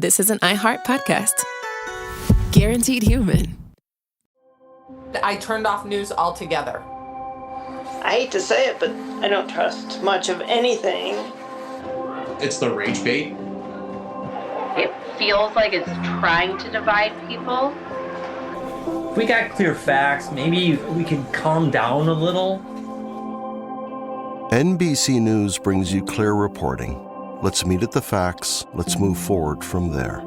this is an iHeart podcast. Guaranteed human. I turned off news altogether. I hate to say it, but I don't trust much of anything. It's the rage bait. It feels like it's trying to divide people. If we got clear facts, maybe we can calm down a little. NBC News brings you clear reporting. Let's meet at the facts. Let's move forward from there.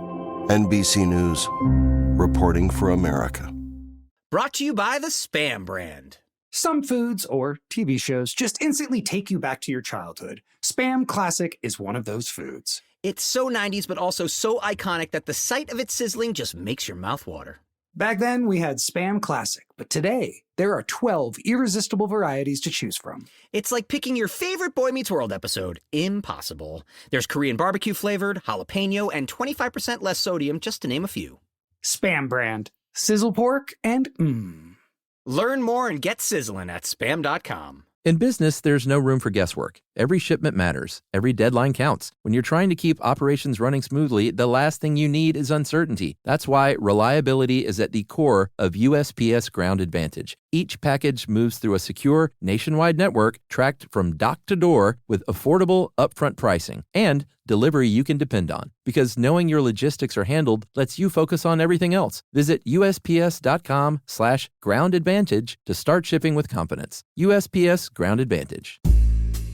NBC News, reporting for America. Brought to you by the Spam brand. Some foods or TV shows just instantly take you back to your childhood. Spam Classic is one of those foods. It's so 90s, but also so iconic that the sight of it sizzling just makes your mouth water. Back then, we had Spam Classic, but today, there are 12 irresistible varieties to choose from. It's like picking your favorite Boy Meets World episode. Impossible. There's Korean barbecue flavored, jalapeno, and 25% less sodium, just to name a few. Spam brand. Sizzle pork and Learn more and get sizzling at spam.com. In business, there's no room for guesswork. Every shipment matters. Every deadline counts. When you're trying to keep operations running smoothly, the last thing you need is uncertainty. That's why reliability is at the core of USPS Ground Advantage. Each package moves through a secure, nationwide network tracked from dock to door with affordable, upfront pricing and delivery you can depend on. Because knowing your logistics are handled lets you focus on everything else. Visit USPS.com/Ground Advantage to start shipping with confidence. USPS Ground Advantage.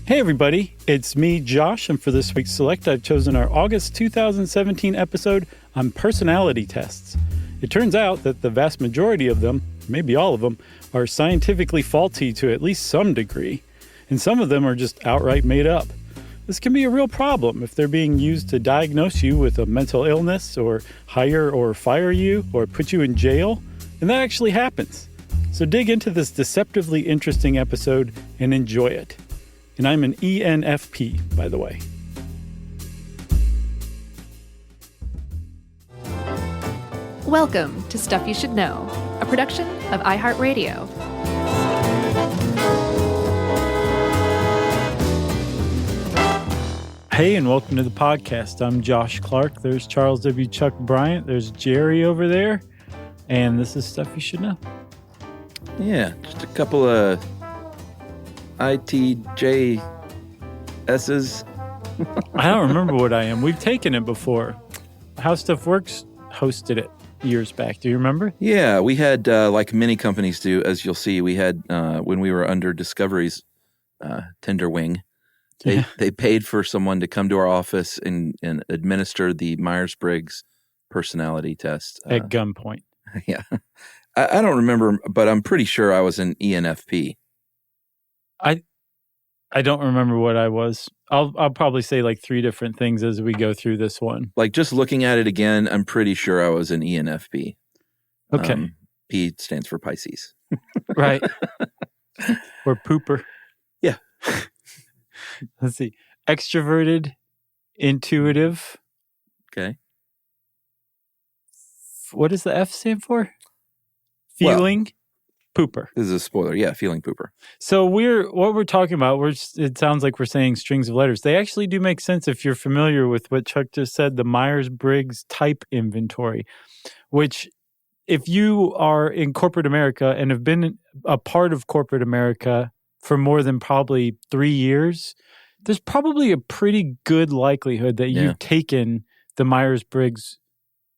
Hey everybody, it's me, Josh, and for this week's Select, I've chosen our August 2017 episode on personality tests. It turns out that the vast majority of them, maybe all of them, are scientifically faulty to at least some degree, and some of them are just outright made up. This can be a real problem if they're being used to diagnose you with a mental illness or hire or fire you or put you in jail, and that actually happens. So dig into this deceptively interesting episode and enjoy it. And I'm an ENFP, by the way. Welcome to Stuff You Should Know, a production of iHeartRadio. Hey, and welcome to the podcast. I'm Josh Clark. There's Charles W. Chuck Bryant. There's Jerry over there. And this is Stuff You Should Know. Yeah, just a couple of ITJS's. I don't remember what I am. We've taken it before. How Stuff Works hosted it years back. Do you remember? Yeah, we had, like many companies do, as you'll see, we had, when we were under Discovery's tender wing, they paid for someone to come to our office and administer the Myers-Briggs personality test. At gunpoint. Yeah. I don't remember, but I'm pretty sure I was an ENFP. I don't remember what I was. I'll probably say like 3 different things as we go through this one. Like just looking at it again, I'm pretty sure I was an ENFP. Okay. P stands for Pisces. Right. Or pooper. Yeah. Let's see. Extroverted, intuitive. Okay. What does the F stand for? Feeling pooper. This is a spoiler. Yeah, feeling pooper. So what we're talking about, it sounds like we're saying strings of letters. They actually do make sense if you're familiar with what Chuck just said, the Myers-Briggs type inventory, which if you are in corporate America and have been a part of corporate America for more than probably 3 years, there's probably a pretty good likelihood that you've taken the Myers-Briggs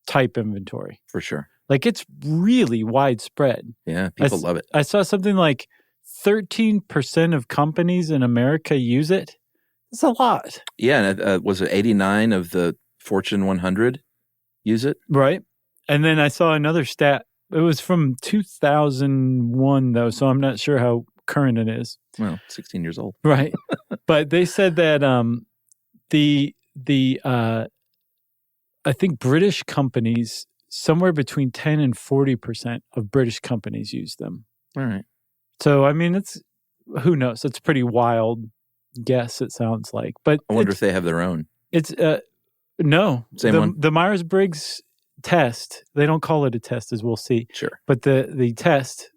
type inventory. For sure. Like, it's really widespread. Yeah, people love it. I saw something like 13% of companies in America use it. It's a lot. Yeah, and was it 89 of the Fortune 100 use it? Right. And then I saw another stat. It was from 2001, though, so I'm not sure how current it is. Well, 16 years old. Right. But they said that I think British companies, somewhere between 10 and 40% of British companies use them. All right. So, I mean, who knows? It's a pretty wild guess, it sounds like. But I wonder if they have their own. It's, no. Same one? The Myers-Briggs test, they don't call it a test, as we'll see. Sure. But the test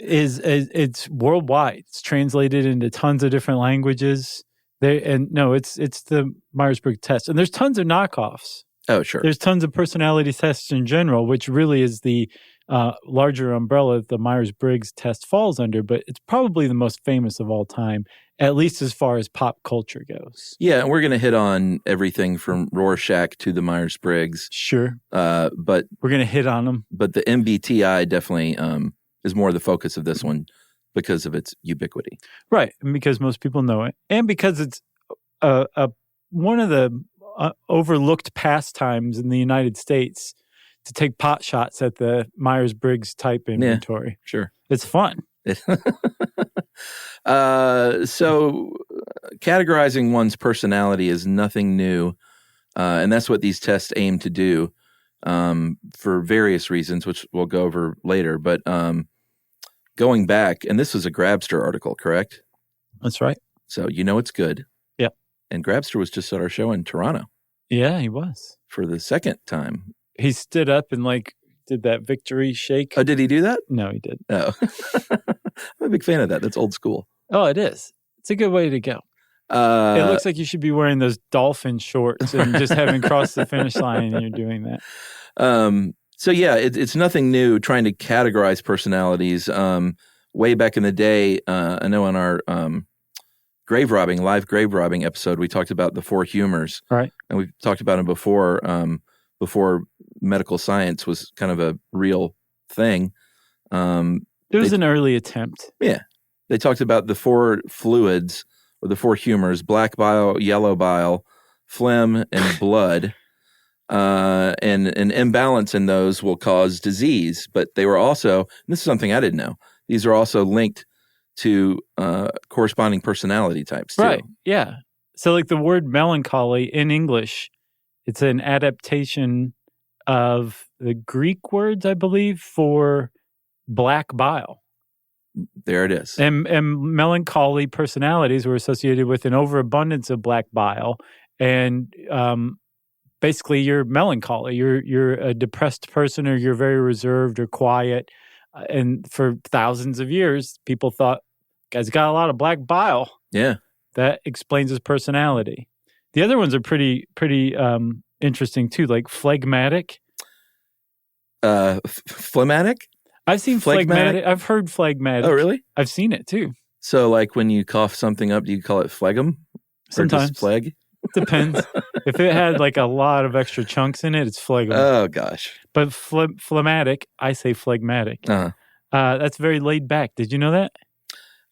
it's worldwide. It's translated into tons of different languages. It's the Myers-Briggs test, and there's tons of knockoffs. Oh, sure. There's tons of personality tests in general, which really is the larger umbrella that the Myers-Briggs test falls under, but it's probably the most famous of all time, at least as far as pop culture goes. Yeah, and we're going to hit on everything from Rorschach to the Myers-Briggs. Sure. But we're going to hit on them. But the MBTI definitely is more the focus of this one because of its ubiquity. Right, and because most people know it, and because it's one of the overlooked pastimes in the United States to take pot shots at the Myers-Briggs type inventory. Yeah, sure. It's fun. So categorizing one's personality is nothing new, and that's what these tests aim to do for various reasons, which we'll go over later. But going back, and this was a Grabster article, correct? That's right. So it's good. Yep. And Grabster was just at our show in Toronto. Yeah, he was. For the second time. He stood up and did that victory shake. Oh, did he do that? No, he didn't. Oh. I'm a big fan of that. That's old school. Oh, it is. It's a good way to go. It looks like you should be wearing those dolphin shorts and just having crossed the finish line and you're doing that. So yeah, it's nothing new trying to categorize personalities. Way back in the day, I know on our live grave robbing episode, we talked about the four humors. Right. And we talked about them before medical science was kind of a real thing. It was an early attempt. Yeah. They talked about the four fluids or the four humors: black bile, yellow bile, phlegm, and blood. And an imbalance in those will cause disease. But they were also, and this is something I didn't know, these are also linked to corresponding personality types too. Right, yeah. So the word melancholy in English, it's an adaptation of the Greek words, I believe, for black bile. There it is. And melancholy personalities were associated with an overabundance of black bile. And basically, you're melancholy. You're a depressed person, or you're very reserved or quiet. And for thousands of years, people thought, guy's got a lot of black bile. Yeah. That explains his personality. The other ones are pretty interesting too, like phlegmatic. Phlegmatic? I've seen phlegmatic. I've heard phlegmatic. Oh, really? I've seen it too. So when you cough something up, do you call it phlegm? Sometimes. Or just phleg? Depends. If it had a lot of extra chunks in it, it's phlegm. Oh, gosh. But phlegmatic, I say phlegmatic. Uh-huh. That's very laid back. Did you know that?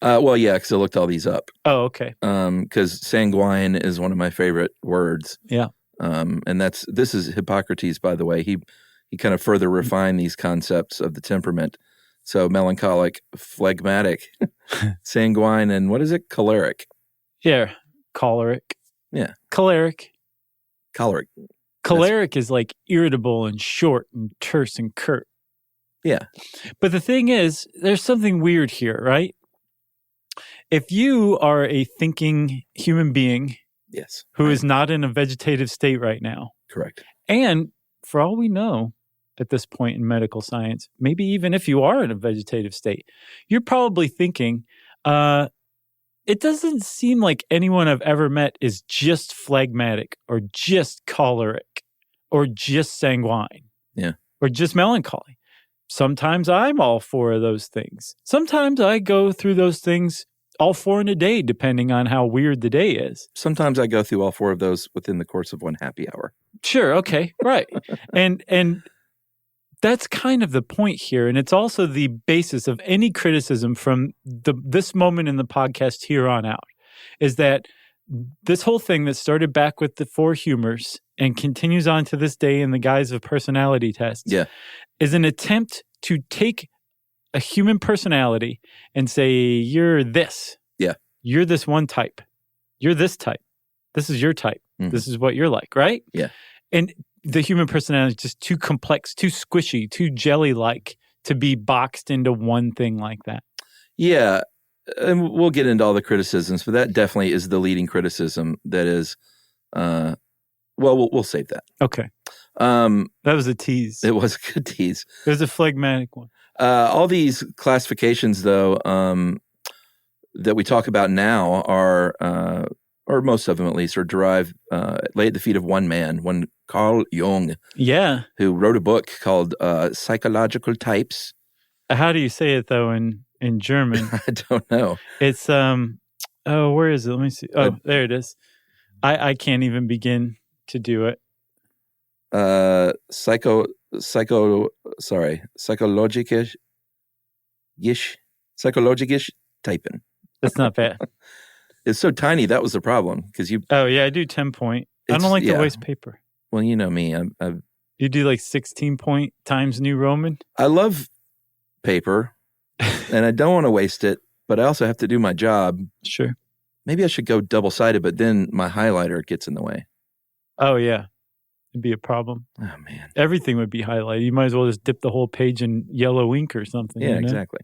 Well, yeah, because I looked all these up. Oh, okay. Because sanguine is one of my favorite words. Yeah. And this is Hippocrates, by the way. He kind of further refined these concepts of the temperament. So melancholic, phlegmatic, sanguine, and what is it? Choleric. Yeah. Choleric. Yeah. Choleric. Choleric is irritable and short and terse and curt. Yeah. But the thing is, there's something weird here, right? If you are a thinking human being, yes, who is not in a vegetative state right now, correct. And for all we know at this point in medical science, maybe even if you are in a vegetative state, you're probably thinking, it doesn't seem like anyone I've ever met is just phlegmatic or just choleric or just sanguine. Yeah. Or just melancholy. Sometimes I'm all four of those things. Sometimes I go through those things all four in a day, depending on how weird the day is. Sometimes I go through all four of those within the course of one happy hour. Sure. Okay. Right. and that's kind of the point here. And it's also the basis of any criticism from this moment in the podcast here on out, is that this whole thing that started back with the four humors and continues on to this day in the guise of personality tests is an attempt to take a human personality and say, you're this. Yeah. You're this one type. You're this type. This is your type. Mm-hmm. This is what you're like, right? Yeah. And the human personality is just too complex, too squishy, too jelly-like to be boxed into one thing like that. Yeah. And we'll get into all the criticisms, but that definitely is the leading criticism that is, we'll save that. Okay. That was a tease. It was a good tease. It was a phlegmatic one. All these classifications, though, that we talk about now are or most of them at least, are derived, lay at the feet of one man, one Carl Jung. Yeah. Who wrote a book called Psychological Types. How do you say it, though, in German? I don't know. It's, where is it? Let me see. Oh, there it is. I can't even begin to do it. Psychologisch typen. That's not bad. It's so tiny. That was the problem because you. Oh yeah, I do 10-point. I don't like to waste paper. Well, you know me. You do like 16-point Times New Roman. I love paper, and I don't want to waste it, but I also have to do my job. Sure. Maybe I should go double-sided, but then my highlighter gets in the way. Oh yeah, it'd be a problem. Oh man, everything would be highlighted. You might as well just dip the whole page in yellow ink or something. Yeah, exactly.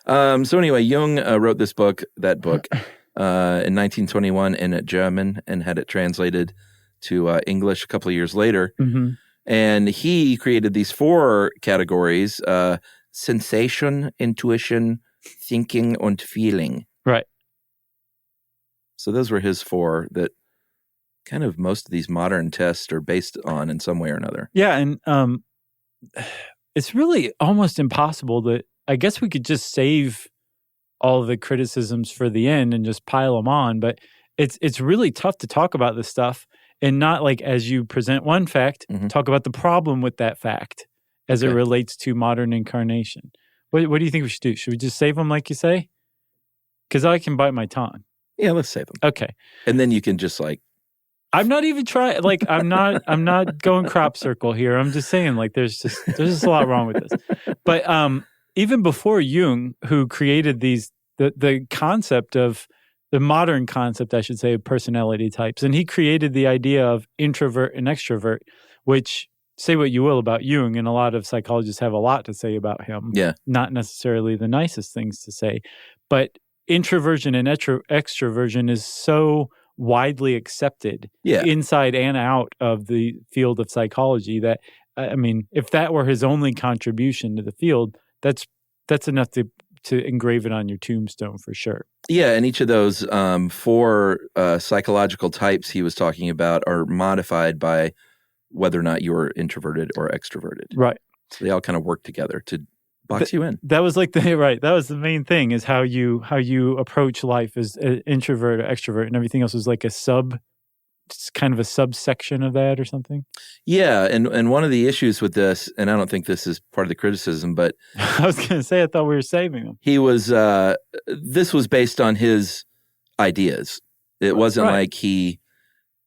So anyway, Jung wrote that book, in 1921 in German and had it translated to English a couple of years later. Mm-hmm. And he created these 4 categories: sensation, intuition, thinking, and feeling. Right. So those were his 4 that kind of most of these modern tests are based on in some way or another. Yeah, and it's really almost impossible that I guess we could just save all of the criticisms for the end and just pile them on, but it's really tough to talk about this stuff and not like as you present one fact, talk about the problem with that fact as it relates to modern incarnation. What do you think we should do? Should we just save them like you say? Because I can bite my tongue. Yeah, let's save them. Okay. And then you can just I'm not even trying, I'm not going crop circle here. I'm just saying there's just a lot wrong with this. But even before Jung, who created the concept of the modern concept, I should say, of personality types, and he created the idea of introvert and extrovert, which say what you will about Jung, and a lot of psychologists have a lot to say about him. Yeah. Not necessarily the nicest things to say, but introversion and extroversion is so widely accepted inside and out of the field of psychology that, I mean, if that were his only contribution to the field, that's enough to engrave it on your tombstone for sure. Yeah, and each of those 4 psychological types he was talking about are modified by whether or not you're introverted or extroverted. Right. So they all kind of work together to box you in. That was that was the main thing, is how you approach life as an introvert or extrovert, and everything else is like kind of a subsection of that or something. Yeah, and one of the issues with this, and I don't think this is part of the criticism, but I was going to say I thought we were saving him. He was this was based on his ideas. It wasn't like he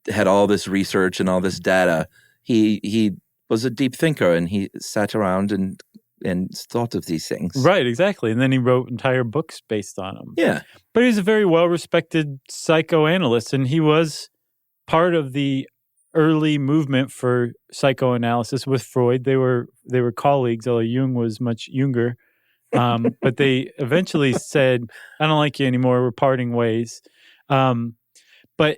had all this research and all this data. He was a deep thinker, and he sat around and thought of these things. Right, exactly. And then he wrote entire books based on them. Yeah. But he's a very well-respected psychoanalyst, and he was part of the early movement for psychoanalysis with Freud. They were colleagues, although Jung was much younger. But they eventually said, I don't like you anymore, we're parting ways. But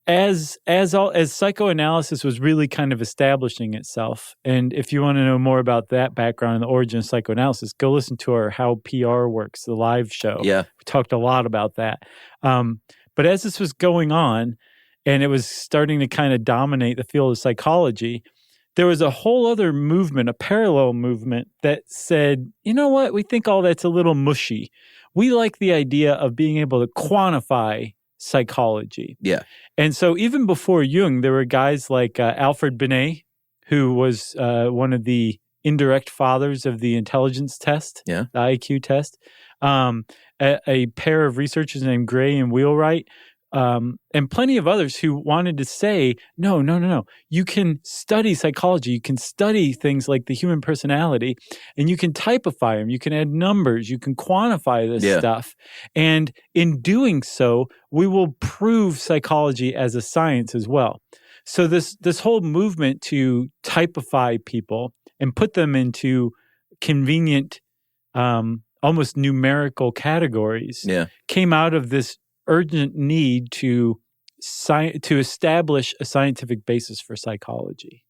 as psychoanalysis was really kind of establishing itself, and if you want to know more about that background and the origin of psychoanalysis, go listen to our How PR Works, the live show. Yeah. We talked a lot about that. But as this was going on, and it was starting to kind of dominate the field of psychology, there was a whole other movement, a parallel movement that said, you know what, we think all that's a little mushy. We like the idea of being able to quantify psychology. Yeah. And so even before Jung, there were guys like Alfred Binet, who was one of the indirect fathers of the intelligence test, the IQ test, a pair of researchers named Gray and Wheelwright, and plenty of others who wanted to say, no. You can study psychology. You can study things like the human personality, and you can typify them. You can add numbers. You can quantify this stuff. And in doing so, we will prove psychology as a science as well. So this whole movement to typify people and put them into convenient, almost numerical categories came out of this urgent need to establish a scientific basis for psychology.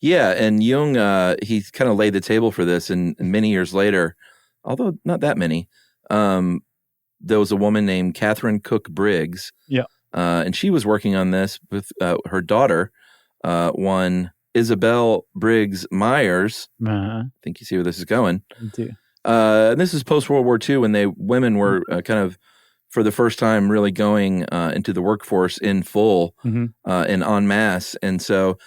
Yeah, and Jung, he kind of laid the table for this, and many years later, although not that many, there was a woman named Catherine Cook Briggs and she was working on this with her daughter, one Isabel Briggs Myers. I think you see where this is going. I do. This is post-World War II when women were kind of, for the first time, really going into the workforce in full and en masse. And so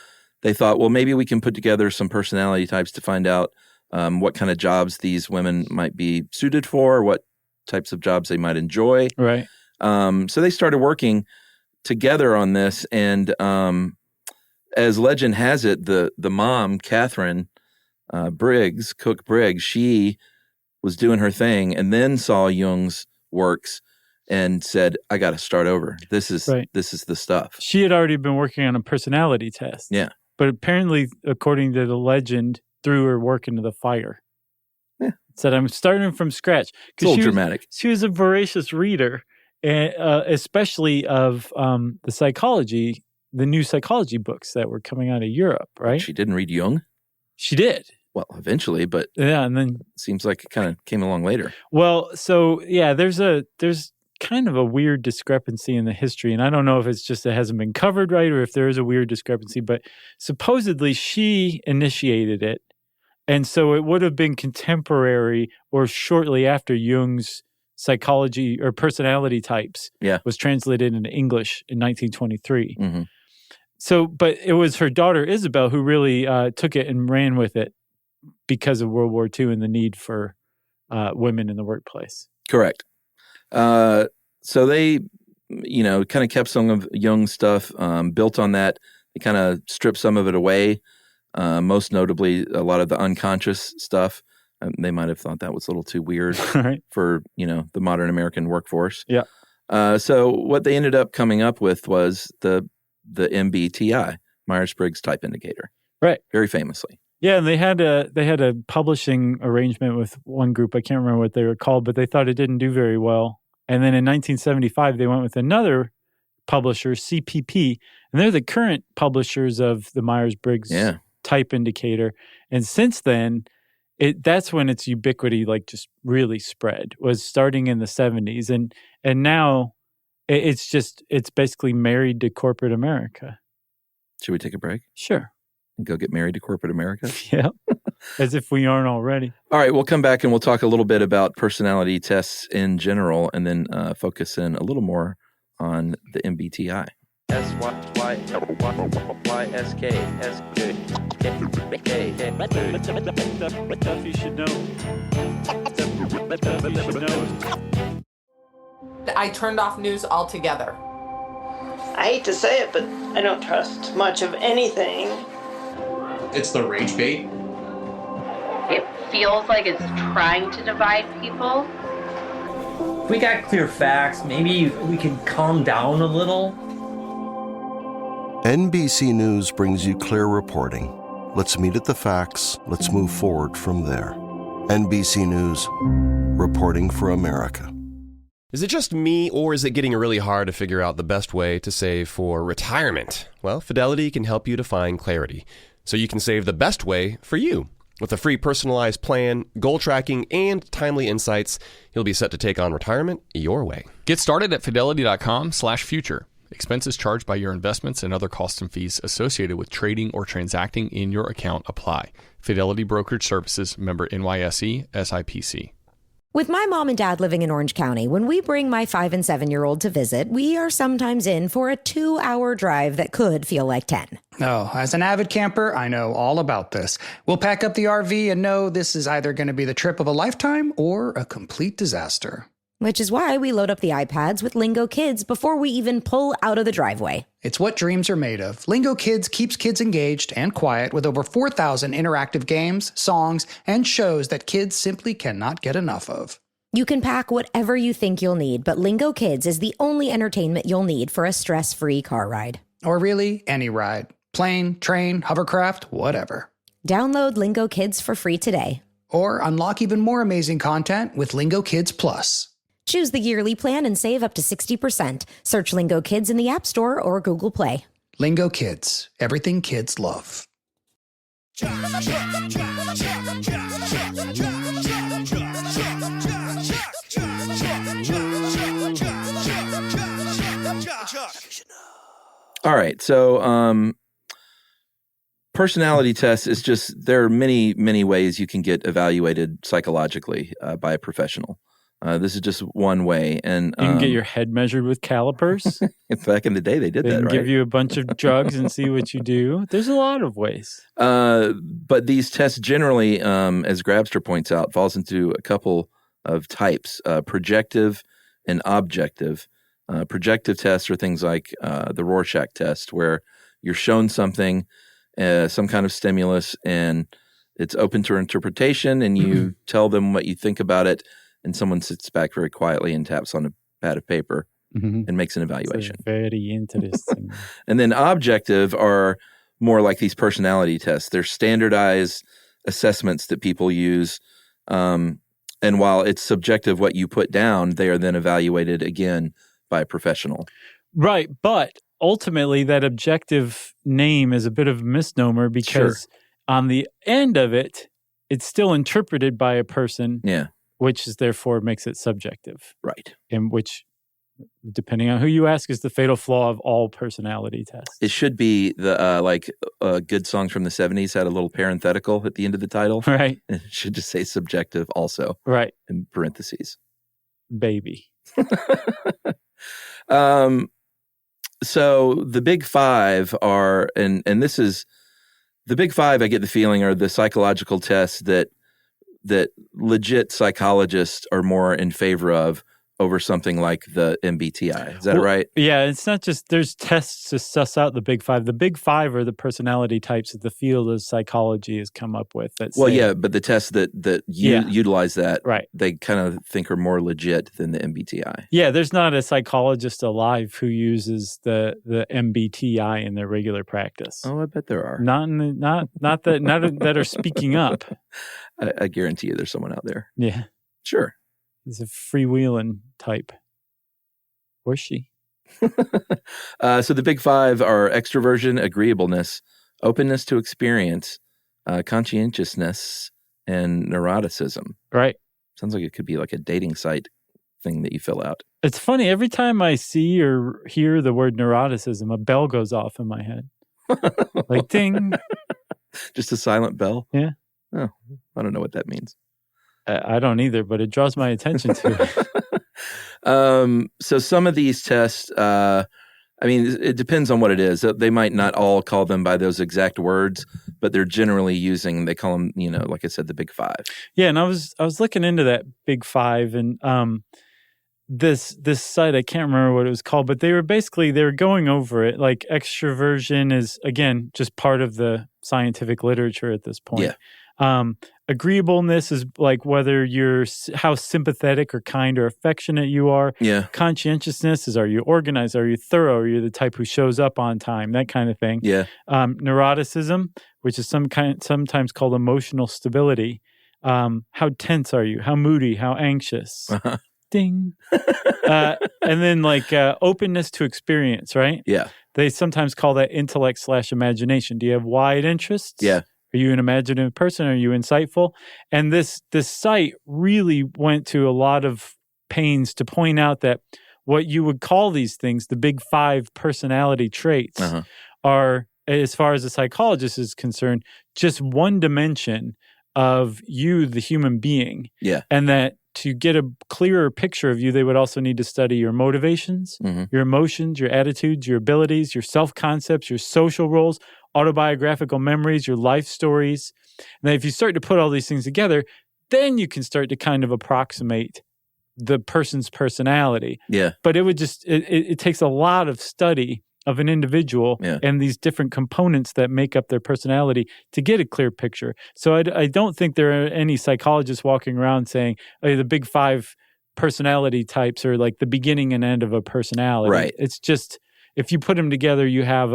they thought, well, maybe we can put together some personality types to find out what kind of jobs these women might be suited for, what types of jobs they might enjoy. Right. So they started working together on this. And as legend has it, the mom, Catherine Briggs, Cook Briggs, she was doing her thing and then saw Jung's works and said, I got to start over. This is the stuff. She had already been working on a personality test. Yeah. But apparently, according to the legend, threw her work into the fire. Yeah. Said, I'm starting from scratch. It's a little dramatic. She was a voracious reader, especially of the new psychology books that were coming out of Europe, right? She didn't read Jung? She did. Well, eventually, but yeah, and then seems like it kind of came along later. Well, so yeah, there's kind of a weird discrepancy in the history, and I don't know if it's just it hasn't been covered right or if there is a weird discrepancy, but supposedly she initiated it, and so it would have been contemporary or shortly after Jung's psychology or personality types was translated into English in 1923. Mm-hmm. So, but it was her daughter Isabel who really took it and ran with it because of World War II and the need for women in the workplace. Correct. So they, kind of kept some of Jung's stuff, built on that. They kind of stripped some of it away, most notably a lot of the unconscious stuff. They might have thought that was a little too weird for, the modern American workforce. Yeah. So what they ended up coming up with was the MBTI, Myers-Briggs Type Indicator. Right. Very famously. Yeah, and they had a publishing arrangement with one group. I can't remember what they were called, but they thought it didn't do very well. And then in 1975, they went with another publisher, CPP, and they're the current publishers of the Myers-Briggs Type Indicator. And since then, that's when its ubiquity just really spread, was starting in the 70s. And now it's basically married to corporate America. Should we take a break? Sure. And go get married to corporate America? Yeah. As if we aren't already. All right, we'll come back and we'll talk a little bit about personality tests in general and then focus in a little more on the MBTI. Stuff you should know. I turned off news altogether. I hate to say it, but I don't trust much of anything. It's the rage bait. It feels like it's trying to divide people. If we got clear facts, maybe we can calm down a little. NBC News brings you clear reporting. Let's meet at the facts. Let's move forward from there. NBC News, reporting for America. Is it just me, or is it getting really hard to figure out the best way to save for retirement? Well, Fidelity can help you to find clarity, so you can save the best way for you. With a free personalized plan, goal tracking, and timely insights, you'll be set to take on retirement your way. Get started at fidelity.com/future. Expenses charged by your investments and other costs and fees associated with trading or transacting in your account apply. Fidelity Brokerage Services, member NYSE, SIPC. With my mom and dad living in Orange County, when we bring my 5- and 7-year-old to visit, we are sometimes in for a 2-hour drive that could feel like 10. Oh, as an avid camper, I know all about this. We'll pack up the RV and know this is either going to be the trip of a lifetime or a complete disaster. Which is why we load up the iPads with Lingo Kids before we even pull out of the driveway. It's what dreams are made of. Lingo Kids keeps kids engaged and quiet with over 4,000 interactive games, songs, and shows that kids simply cannot get enough of. You can pack whatever you think you'll need, but Lingo Kids is the only entertainment you'll need for a stress-free car ride. Or really, any ride. Plane, train, hovercraft, whatever. Download Lingo Kids for free today. Or unlock even more amazing content with Lingo Kids Plus. Choose the yearly plan and save up to 60%. Search Lingo Kids in the App Store or Google Play. Lingo Kids. Everything kids love. All right. So personality tests is just, there are many, many ways you can get evaluated psychologically by a professional. This is just one way. And you can get your head measured with calipers. Back in the day, they did that, right? They can give you a bunch of drugs and see what you do. There's a lot of ways. But these tests generally, as Grabster points out, falls into a couple of types, projective and objective. Projective tests are things like the Rorschach test, where you're shown something, some kind of stimulus, and it's open to interpretation, and you tell them what you think about it, and someone sits back very quietly and taps on a pad of paper and makes an evaluation. Very interesting. And then objective are more like these personality tests. They're standardized assessments that people use. And while it's subjective what you put down, they are then evaluated again by a professional. Right. But ultimately, that objective name is a bit of a misnomer because on the end of it, it's still interpreted by a person. Yeah. Which is therefore makes it subjective. Right. And which, depending on who you ask, is the fatal flaw of all personality tests. It should be the good songs from the 70s had a little parenthetical at the end of the title. Right. It should just say subjective also. Right. In parentheses. Baby. So the big five are, and this is, the big five, I get the feeling, are the psychological tests that legit psychologists are more in favor of over something like the MBTI. Is that right? Yeah, it's not just, there's tests to suss out the big five. The big five are the personality types that the field of psychology has come up with. But the tests that utilize that, right, they kind of think are more legit than the MBTI. Yeah, there's not a psychologist alive who uses the MBTI in their regular practice. Oh, I bet there are. Not that are speaking up. I guarantee you there's someone out there. Yeah. Sure. He's a freewheeling type. Or she. So the big five are extroversion, agreeableness, openness to experience, conscientiousness, and neuroticism. Right. Sounds like it could be like a dating site thing that you fill out. It's funny. Every time I see or hear the word neuroticism, a bell goes off in my head. Like ding. Just a silent bell? Yeah. Oh, I don't know what that means. I don't either, but it draws my attention to it. So some of these tests, it depends on what it is. They might not all call them by those exact words, but they're generally using, they call them, like I said, the big five. Yeah, and I was looking into that big five, and this site, I can't remember what it was called, but they were going over it. Like extroversion is, again, just part of the scientific literature at this point. Yeah. Agreeableness is like whether how sympathetic or kind or affectionate you are. Yeah. Conscientiousness is, are you organized? Are you thorough? Are you the type who shows up on time? That kind of thing. Yeah. Neuroticism, which is sometimes called emotional stability. How tense are you? How moody? How anxious? Uh-huh. Ding. And then openness to experience, right? Yeah. They sometimes call that intellect/imagination. Do you have wide interests? Yeah. Are you an imaginative person? Are you insightful? And this site really went to a lot of pains to point out that what you would call these things, the big five personality traits, are, as far as a psychologist is concerned, just one dimension of you, the human being. Yeah. And that to get a clearer picture of you, they would also need to study your motivations, your emotions, your attitudes, your abilities, your self-concepts, your social roles, autobiographical memories, your life stories. And then if you start to put all these things together, then you can start to kind of approximate the person's personality. Yeah. But it would just, it takes a lot of study of an individual and these different components that make up their personality to get a clear picture. So I don't think there are any psychologists walking around saying, oh, the big five personality types are like the beginning and end of a personality. Right. It's just, if you put them together, you have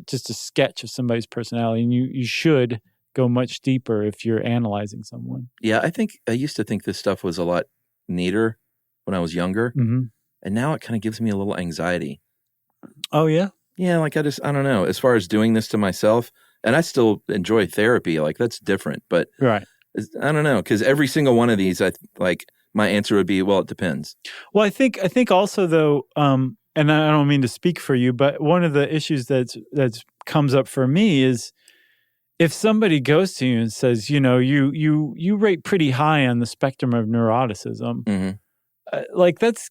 just a sketch of somebody's personality, and you should go much deeper if you're analyzing someone. Yeah, I used to think this stuff was a lot neater when I was younger, and now it kind of gives me a little anxiety. Oh, yeah? Yeah, I don't know. As far as doing this to myself, and I still enjoy therapy, that's different, but right. I don't know, because every single one of these, my answer would be, well, it depends. Well, I think also, though, and I don't mean to speak for you, but one of the issues that's comes up for me is if somebody goes to you and says, you rate pretty high on the spectrum of neuroticism, like that's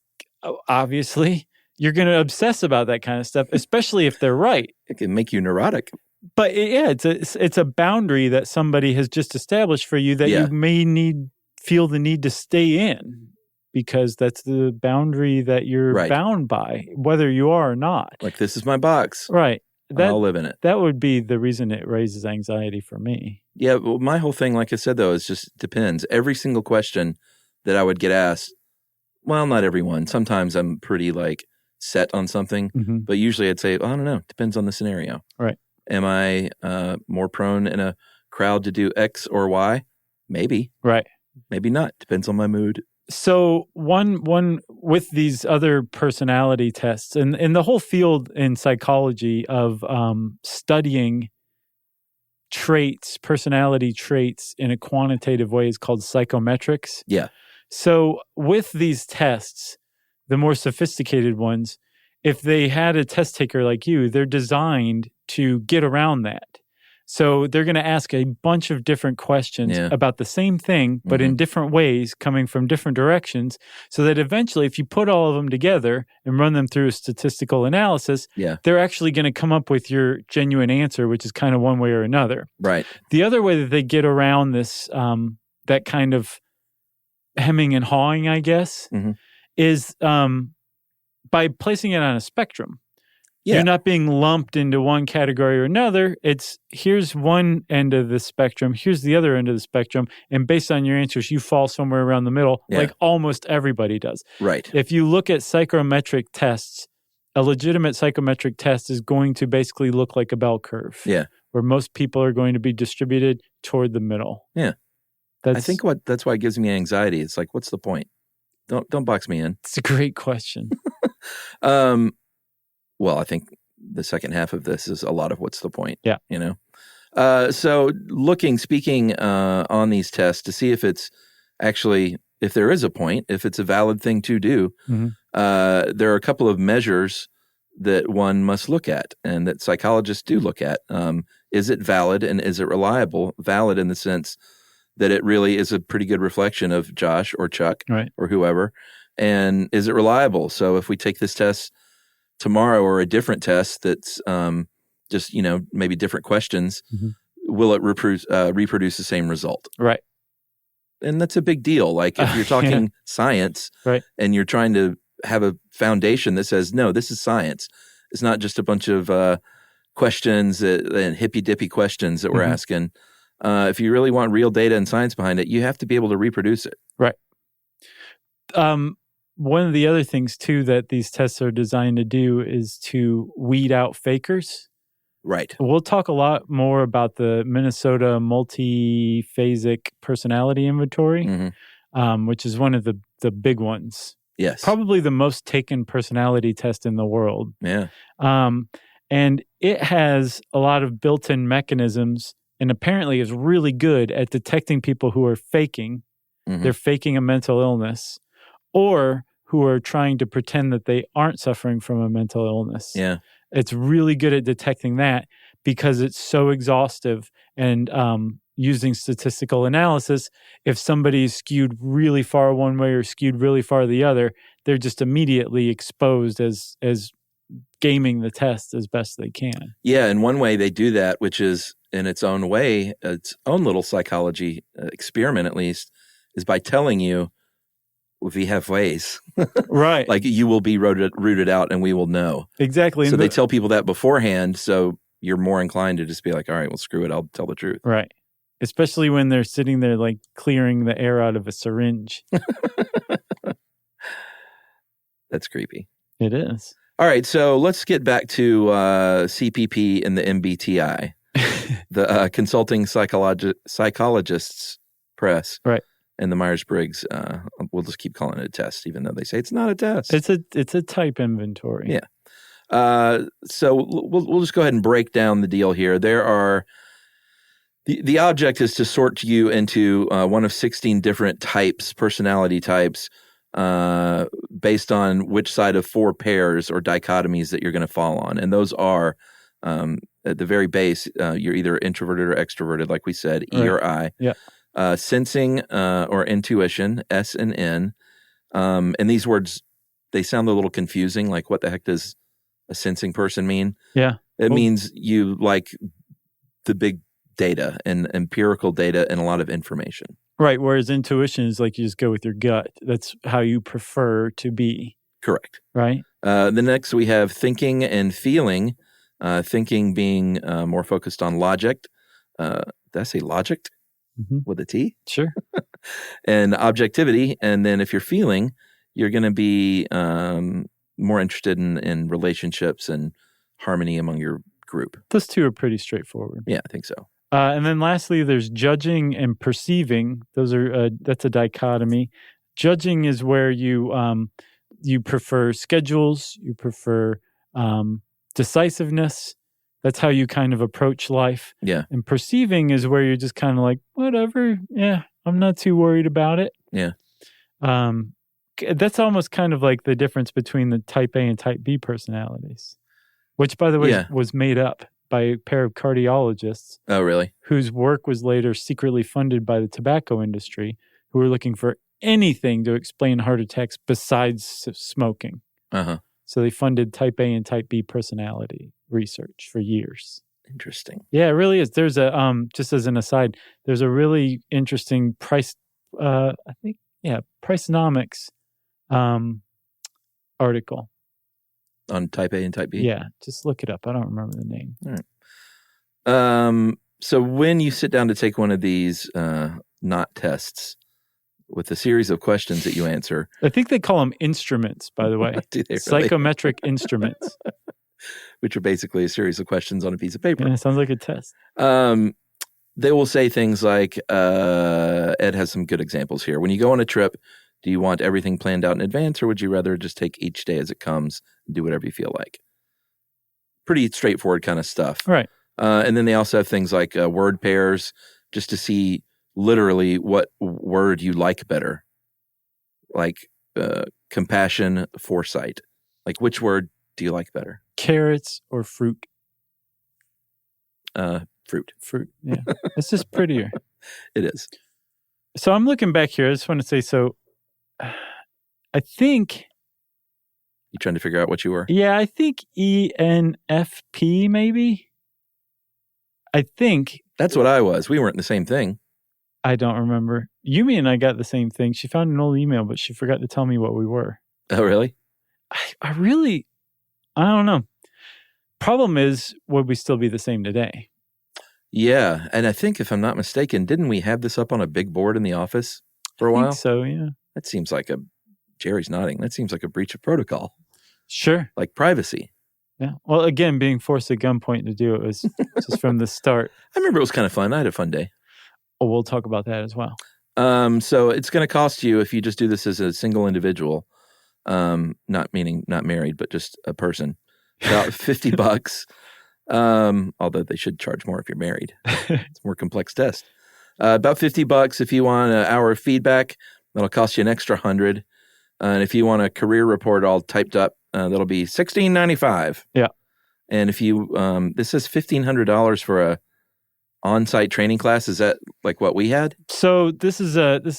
obviously you're going to obsess about that kind of stuff, especially if they're right. It can make you neurotic. But it's a boundary that somebody has just established for you that you may feel the need to stay in, because that's the boundary that you're bound by, whether you are or not. Like, this is my box. Right. I'll live in it. That would be the reason it raises anxiety for me. Yeah, well, my whole thing, like I said, though, is just depends. Every single question that I would get asked, well, not everyone. Sometimes I'm pretty set on something, but usually I'd say, I don't know. Depends on the scenario. Right. Am I more prone in a crowd to do X or Y? Maybe. Right. Maybe not. Depends on my mood. So one with these other personality tests and the whole field in psychology of studying personality traits in a quantitative way is called psychometrics. Yeah. So with these tests, the more sophisticated ones, if they had a test taker like you, they're designed to get around that. So they're going to ask a bunch of different questions about the same thing, but in different ways, coming from different directions, so that eventually, if you put all of them together and run them through a statistical analysis, they're actually going to come up with your genuine answer, which is kind of one way or another. Right. The other way that they get around this, that kind of hemming and hawing, I guess, is by placing it on a spectrum. Yeah. You're not being lumped into one category or another. It's here's one end of the spectrum, here's the other end of the spectrum, and based on your answers, you fall somewhere around the middle, like almost everybody does. Right. If you look at psychometric tests, a legitimate psychometric test is going to basically look like a bell curve. Yeah. Where most people are going to be distributed toward the middle. Yeah. I think that's why it gives me anxiety. It's like, what's the point? Don't box me in. It's a great question. Well, I think the second half of this is a lot of what's the point. Yeah. So speaking on these tests to see if it's actually, if there is a point, if it's a valid thing to do, there are a couple of measures that one must look at and that psychologists do look at. Is it valid and is it reliable? Valid in the sense that it really is a pretty good reflection of Josh or Chuck or whoever. And is it reliable? So if we take this test tomorrow or a different test that's just, maybe different questions, will it reproduce the same result? Right. And that's a big deal. Like if you're talking science and you're trying to have a foundation that says, no, this is science. It's not just a bunch of questions and hippy-dippy questions that we're asking. If you really want real data and science behind it, you have to be able to reproduce it. Right. One of the other things, too, that these tests are designed to do is to weed out fakers. Right. We'll talk a lot more about the Minnesota multiphasic personality inventory, which is one of the big ones. Yes. Probably the most taken personality test in the world. Yeah. And it has a lot of built-in mechanisms and apparently is really good at detecting people who are faking. They're faking a mental illness, or who are trying to pretend that they aren't suffering from a mental illness. Yeah. It's really good at detecting that because it's so exhaustive and using statistical analysis. If somebody is skewed really far one way or skewed really far the other, they're just immediately exposed as gaming the test as best they can. Yeah, and one way they do that, which is in its own way, its own little psychology experiment at least, is by telling you, if we have ways, right? Like you will be rooted out and we will know. Exactly. So they tell people that beforehand. So you're more inclined to just be like, all right, well, screw it. I'll tell the truth. Right. Especially when they're sitting there like clearing the air out of a syringe. That's creepy. It is. All right. So let's get back to CPP and the MBTI, the Consulting Psychologists Press. Right. And the Myers-Briggs, we'll just keep calling it a test, even though they say it's not a test. It's a type inventory. Yeah. So we'll just go ahead and break down the deal here. There are the object is to sort you into one of 16 different types, personality types, based on which side of 4 pairs or dichotomies that you're going to fall on. And those are, at the very base, you're either introverted or extroverted, like we said, E or I. Yeah. Sensing or intuition, S and N. And these words, they sound a little confusing. Like, what the heck does a sensing person mean? Yeah. It means you like the big data and empirical data and a lot of information. Right. Whereas intuition is like you just go with your gut. That's how you prefer to be. Correct. Right. The next we have thinking and feeling. Thinking being more focused on logic. Did I say logic with a T? Sure. And objectivity. And then if you're feeling, you're going to be more interested in relationships and harmony among your group. Those two are pretty straightforward. Yeah, I think so. And then lastly, there's judging and perceiving. Those are that's a dichotomy. Judging is where you prefer schedules, you prefer decisiveness. That's how you kind of approach life. Yeah. And perceiving is where you're just kind of like, whatever. Yeah, I'm not too worried about it. Yeah. That's almost kind of like the difference between the type A and type B personalities, which, by the way, was made up by a pair of cardiologists. Oh, really? Whose work was later secretly funded by the tobacco industry, who were looking for anything to explain heart attacks besides smoking. Uh-huh. So they funded type A and type B personality research for years. Interesting. Yeah, it really is. There's a just as an aside, there's a really interesting Pricenomics article on type A and type B. Yeah, just look it up. I don't remember the name. All right. So when you sit down to take one of these not tests with a series of questions that you answer, I think they call them instruments, by the way. Do they really? Psychometric instruments, which are basically a series of questions on a piece of paper. Yeah, it sounds like a test. They will say things like, Ed has some good examples here. When you go on a trip, do you want everything planned out in advance, or would you rather just take each day as it comes and do whatever you feel like? Pretty straightforward kind of stuff. Right. And then they also have things like word pairs, just to see literally what word you like better. Like compassion, foresight. Like, which word do you like better? Carrots or fruit? Fruit. Fruit, yeah. It's just prettier. It is. So I'm looking back here. I just want to say, so I think... You trying to figure out what you were? Yeah, I think ENFP maybe. I think. That's what I was. We weren't the same thing. I don't remember. Yumi and I got the same thing. She found an old email, but she forgot to tell me what we were. Oh, really? I don't know. Problem is, would we still be the same today? Yeah, and I think if I'm not mistaken, didn't we have this up on a big board in the office for a while? I think so, yeah. That seems like Jerry's nodding. That seems like a breach of protocol. Sure. Like privacy. Yeah. Well, again, being forced at gunpoint to do it was just from the start. I remember it was kind of fun. I had a fun day. Oh, we'll talk about that as well. So it's going to cost you, if you just do this as a single individual, not married, but just a person, about $50. Although they should charge more if you're married. It's a more complex test. About $50 if you want an hour of feedback. That'll cost you an extra $100. And if you want a career report all typed up, that'll be $16.95. Yeah. And if you this is $1,500 for a on-site training class. Is that like what we had? So this is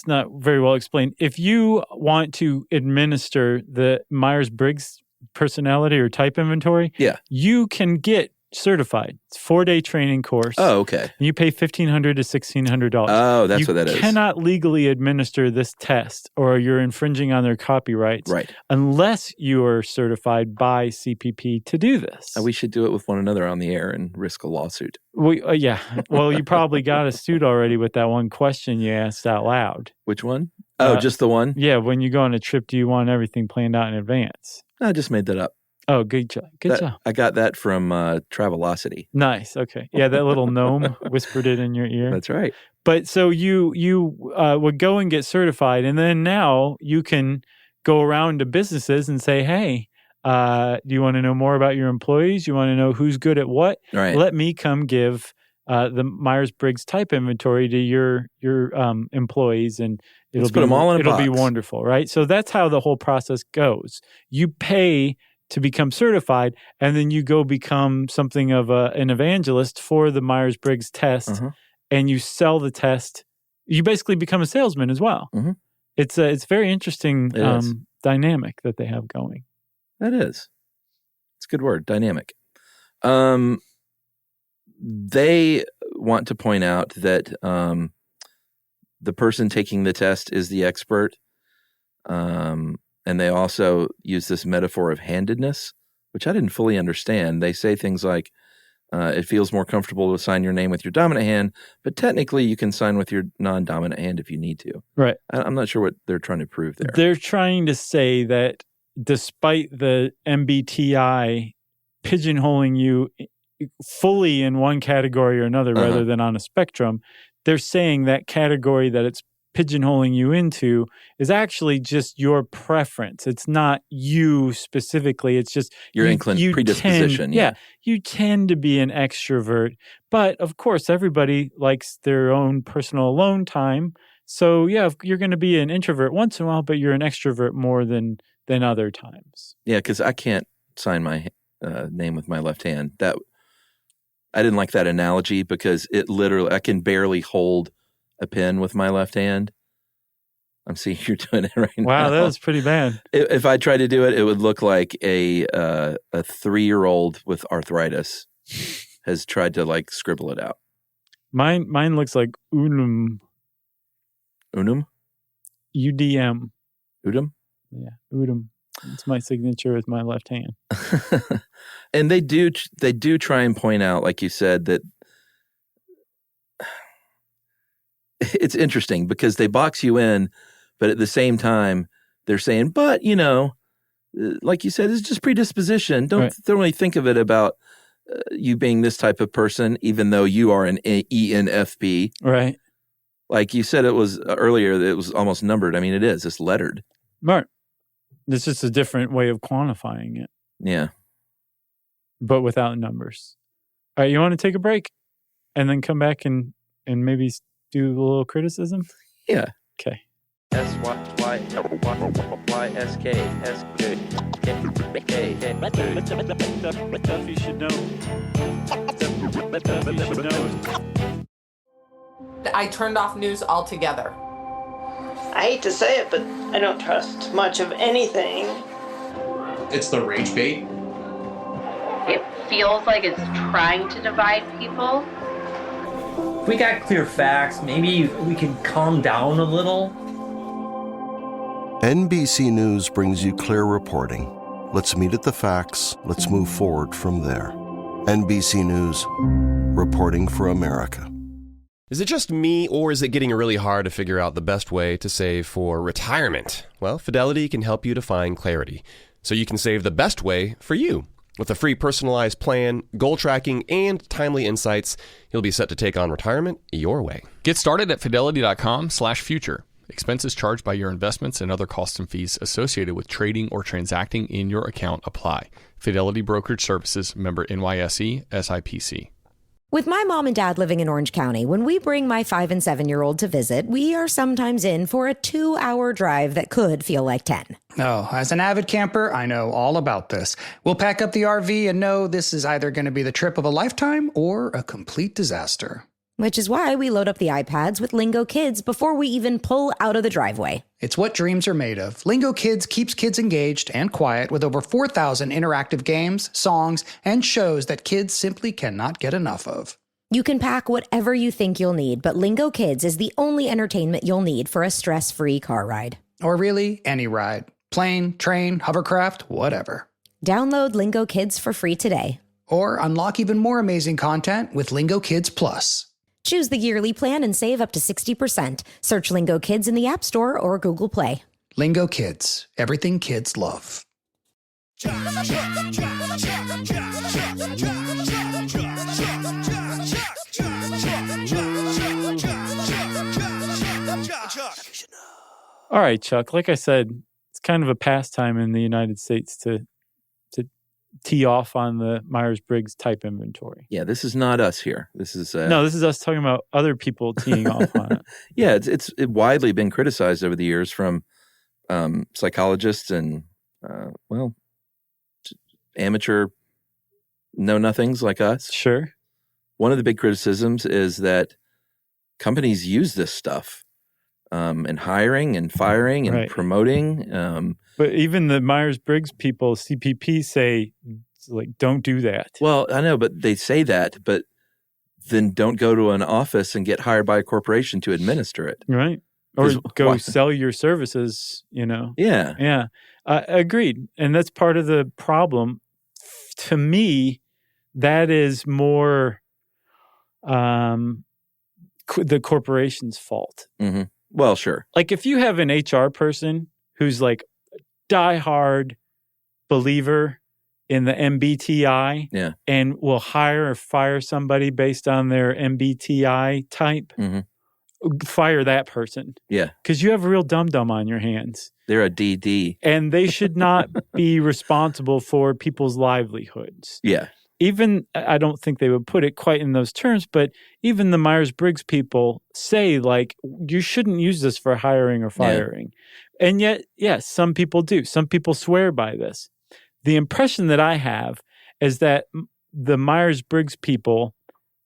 not very well explained. If you want to administer the Myers-Briggs personality or type inventory, you can get certified. It's a 4-day training course. Oh, okay. And you pay $1,500 to $1,600. Oh, that's what that is. You cannot legally administer this test, or you're infringing on their copyrights, right? Unless you are certified by CPP to do this. We should do it with one another on the air and risk a lawsuit. Yeah. Well, you probably got a suit already with that one question you asked out loud. Which one? Oh, just the one? Yeah. When you go on a trip, do you want everything planned out in advance? I just made that up. Oh, good job. Good job. I got that from Travelocity. Nice. Okay. Yeah, that little gnome whispered it in your ear. That's right. But so you would go and get certified, and then now you can go around to businesses and say, hey, do you want to know more about your employees? You want to know who's good at what? Right. Let me come give the Myers-Briggs type inventory to your employees, and Let's put them all in a it'll be box. wonderful, right? So that's how the whole process goes. You pay to become certified, and then you go become something of an evangelist for the Myers-Briggs test, and you sell the test. You basically become a salesman as well. It's a very interesting dynamic that they have going. That is. It's a good word, dynamic. They want to point out that the person taking the test is the expert. And they also use this metaphor of handedness, which I didn't fully understand. They say things like, it feels more comfortable to sign your name with your dominant hand, but technically you can sign with your non-dominant hand if you need to. Right. I'm not sure what they're trying to prove there. They're trying to say that despite the MBTI pigeonholing you fully in one category or another rather than on a spectrum, they're saying that category that it's pigeonholing you into is actually just your preference. It's not you specifically. It's just your predisposition. You tend to be an extrovert, but of course everybody likes their own personal alone time. So yeah, you're going to be an introvert once in a while, but you're an extrovert more than other times. Yeah, because I can't sign my name with my left hand. I didn't like that analogy because it literally, I can barely hold a pen with my left hand. I'm seeing you're doing it right now. Wow, that was pretty bad. If I tried to do it, it would look like a 3-year-old with arthritis has tried to like scribble it out. Mine looks like unum. Unum? UDM. Udum? Yeah, udum. It's my signature with my left hand. And they do try and point out, like you said, that it's interesting because they box you in, but at the same time, they're saying, but, like you said, it's just predisposition. Don't really think of it about you being this type of person, even though you are an ENFP. Right. Like you said, it was earlier, it was almost numbered. I mean, it is. It's lettered. Right. It's just a different way of quantifying it. Yeah. But without numbers. All right, you want to take a break and then come back and maybe do a little criticism? Yeah. Okay. Stuff you should know. I turned off news altogether. I hate to say it, but I don't trust much of anything. It's the rage bait. It feels like it's trying to divide people. If we got clear facts, maybe we can calm down a little. NBC News brings you clear reporting. Let's meet at the facts. Let's move forward from there. NBC News, reporting for America. Is it just me, or is it getting really hard to figure out the best way to save for retirement? Well, Fidelity can help you to find clarity, so you can save the best way for you. With a free personalized plan, goal tracking, and timely insights, you'll be set to take on retirement your way. Get started at fidelity.com/future. Expenses charged by your investments and other costs and fees associated with trading or transacting in your account apply. Fidelity Brokerage Services, member NYSE, SIPC. With my mom and dad living in Orange County, when we bring my 5 and 7-year-old to visit, we are sometimes in for a 2-hour drive that could feel like 10. Oh, as an avid camper, I know all about this. We'll pack up the RV and know this is either going to be the trip of a lifetime or a complete disaster. Which is why we load up the iPads with Lingo Kids before we even pull out of the driveway. It's what dreams are made of. Lingo Kids keeps kids engaged and quiet with over 4,000 interactive games, songs, and shows that kids simply cannot get enough of. You can pack whatever you think you'll need, but Lingo Kids is the only entertainment you'll need for a stress-free car ride. Or really, any ride. Plane, train, hovercraft, whatever. Download Lingo Kids for free today. Or unlock even more amazing content with Lingo Kids Plus. Choose the yearly plan and save up to 60%. Search Lingo Kids in the App Store or Google Play. Lingo Kids. Everything kids love. All right, Chuck. Like I said, it's kind of a pastime in the United States to tee off on the Myers-Briggs type inventory. Yeah, this is not us here. This is no, this is us talking about other people teeing off on it. Yeah, it's widely been criticized over the years from psychologists and amateur know-nothings like us. Sure. One of the big criticisms is that companies use this stuff in hiring and firing and promoting. But even the Myers-Briggs people, CPP, say, like, don't do that. Well, I know, but they say that, but then don't go to an office and get hired by a corporation to administer it. Right. Or go sell your services, Yeah. Yeah. Agreed. And that's part of the problem. To me, that is more the corporation's fault. Mm-hmm. Well, sure. Like if you have an HR person who's like diehard believer in the MBTI and will hire or fire somebody based on their MBTI type, fire that person. Yeah. Because you have a real dum-dum on your hands. They're a DD. And they should not be responsible for people's livelihoods. Yeah. Even, I don't think they would put it quite in those terms, but even the Myers-Briggs people say, like, you shouldn't use this for hiring or firing. Yeah. And yet, yes, some people do. Some people swear by this. The impression that I have is that the Myers-Briggs people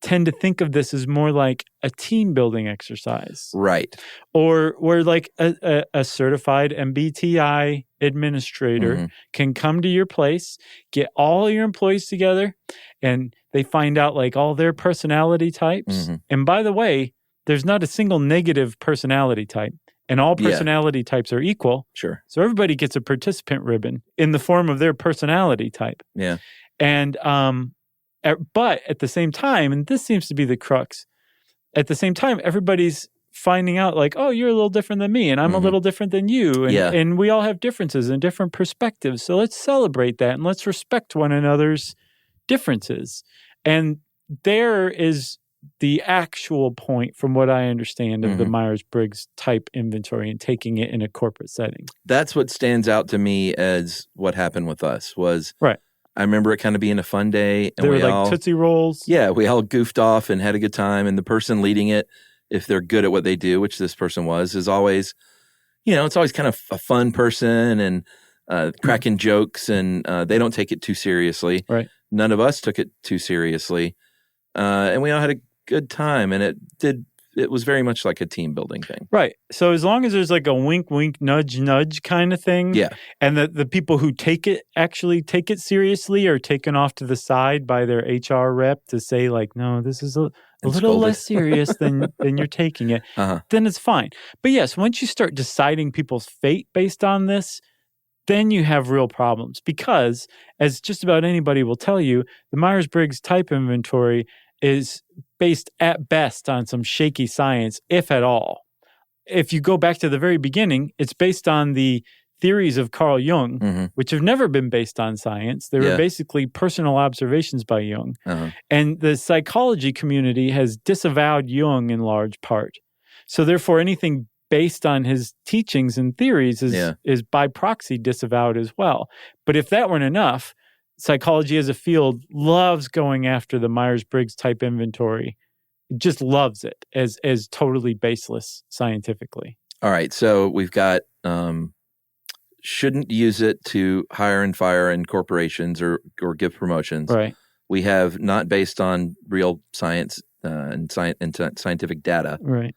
tend to think of this as more like a team building exercise. Right. Or where like a certified MBTI administrator can come to your place, get all your employees together, and they find out like all their personality types. And by the way, there's not a single negative personality type. And all personality types are equal. Sure. So everybody gets a participant ribbon in the form of their personality type. Yeah. And but at the same time, and this seems to be the crux, at the same time, everybody's finding out like, oh, you're a little different than me and I'm a little different than you. And, and we all have differences and different perspectives. So let's celebrate that and let's respect one another's differences. And there is the actual point, from what I understand, of the Myers-Briggs type inventory and taking it in a corporate setting. That's what stands out to me as what happened with us was right. I remember it kind of being a fun day. And they were like Tootsie Rolls. Yeah, we all goofed off and had a good time. And the person leading it, if they're good at what they do, which this person was, is always, it's always kind of a fun person and cracking jokes. And they don't take it too seriously. Right. None of us took it too seriously. And we all had a good time. And it was very much like a team building thing. Right. So as long as there's like a wink, wink, nudge, nudge kind of thing. Yeah. And the people who actually take it seriously are taken off to the side by their HR rep to say like, no, this is a little less serious than you're taking it. Then it's fine. But yes, once you start deciding people's fate based on this, then you have real problems. Because as just about anybody will tell you, the Myers-Briggs type inventory is based at best on some shaky science, if at all. If you go back to the very beginning, it's based on the theories of Carl Jung, which have never been based on science. They were basically personal observations by Jung. And the psychology community has disavowed Jung in large part. So therefore, anything based on his teachings and theories is by proxy disavowed as well. But if that weren't enough, psychology as a field loves going after the Myers-Briggs type inventory. It just loves it as totally baseless scientifically. All right. So we've got shouldn't use it to hire and fire in corporations or give promotions. Right. We have not based on real science and scientific data. Right.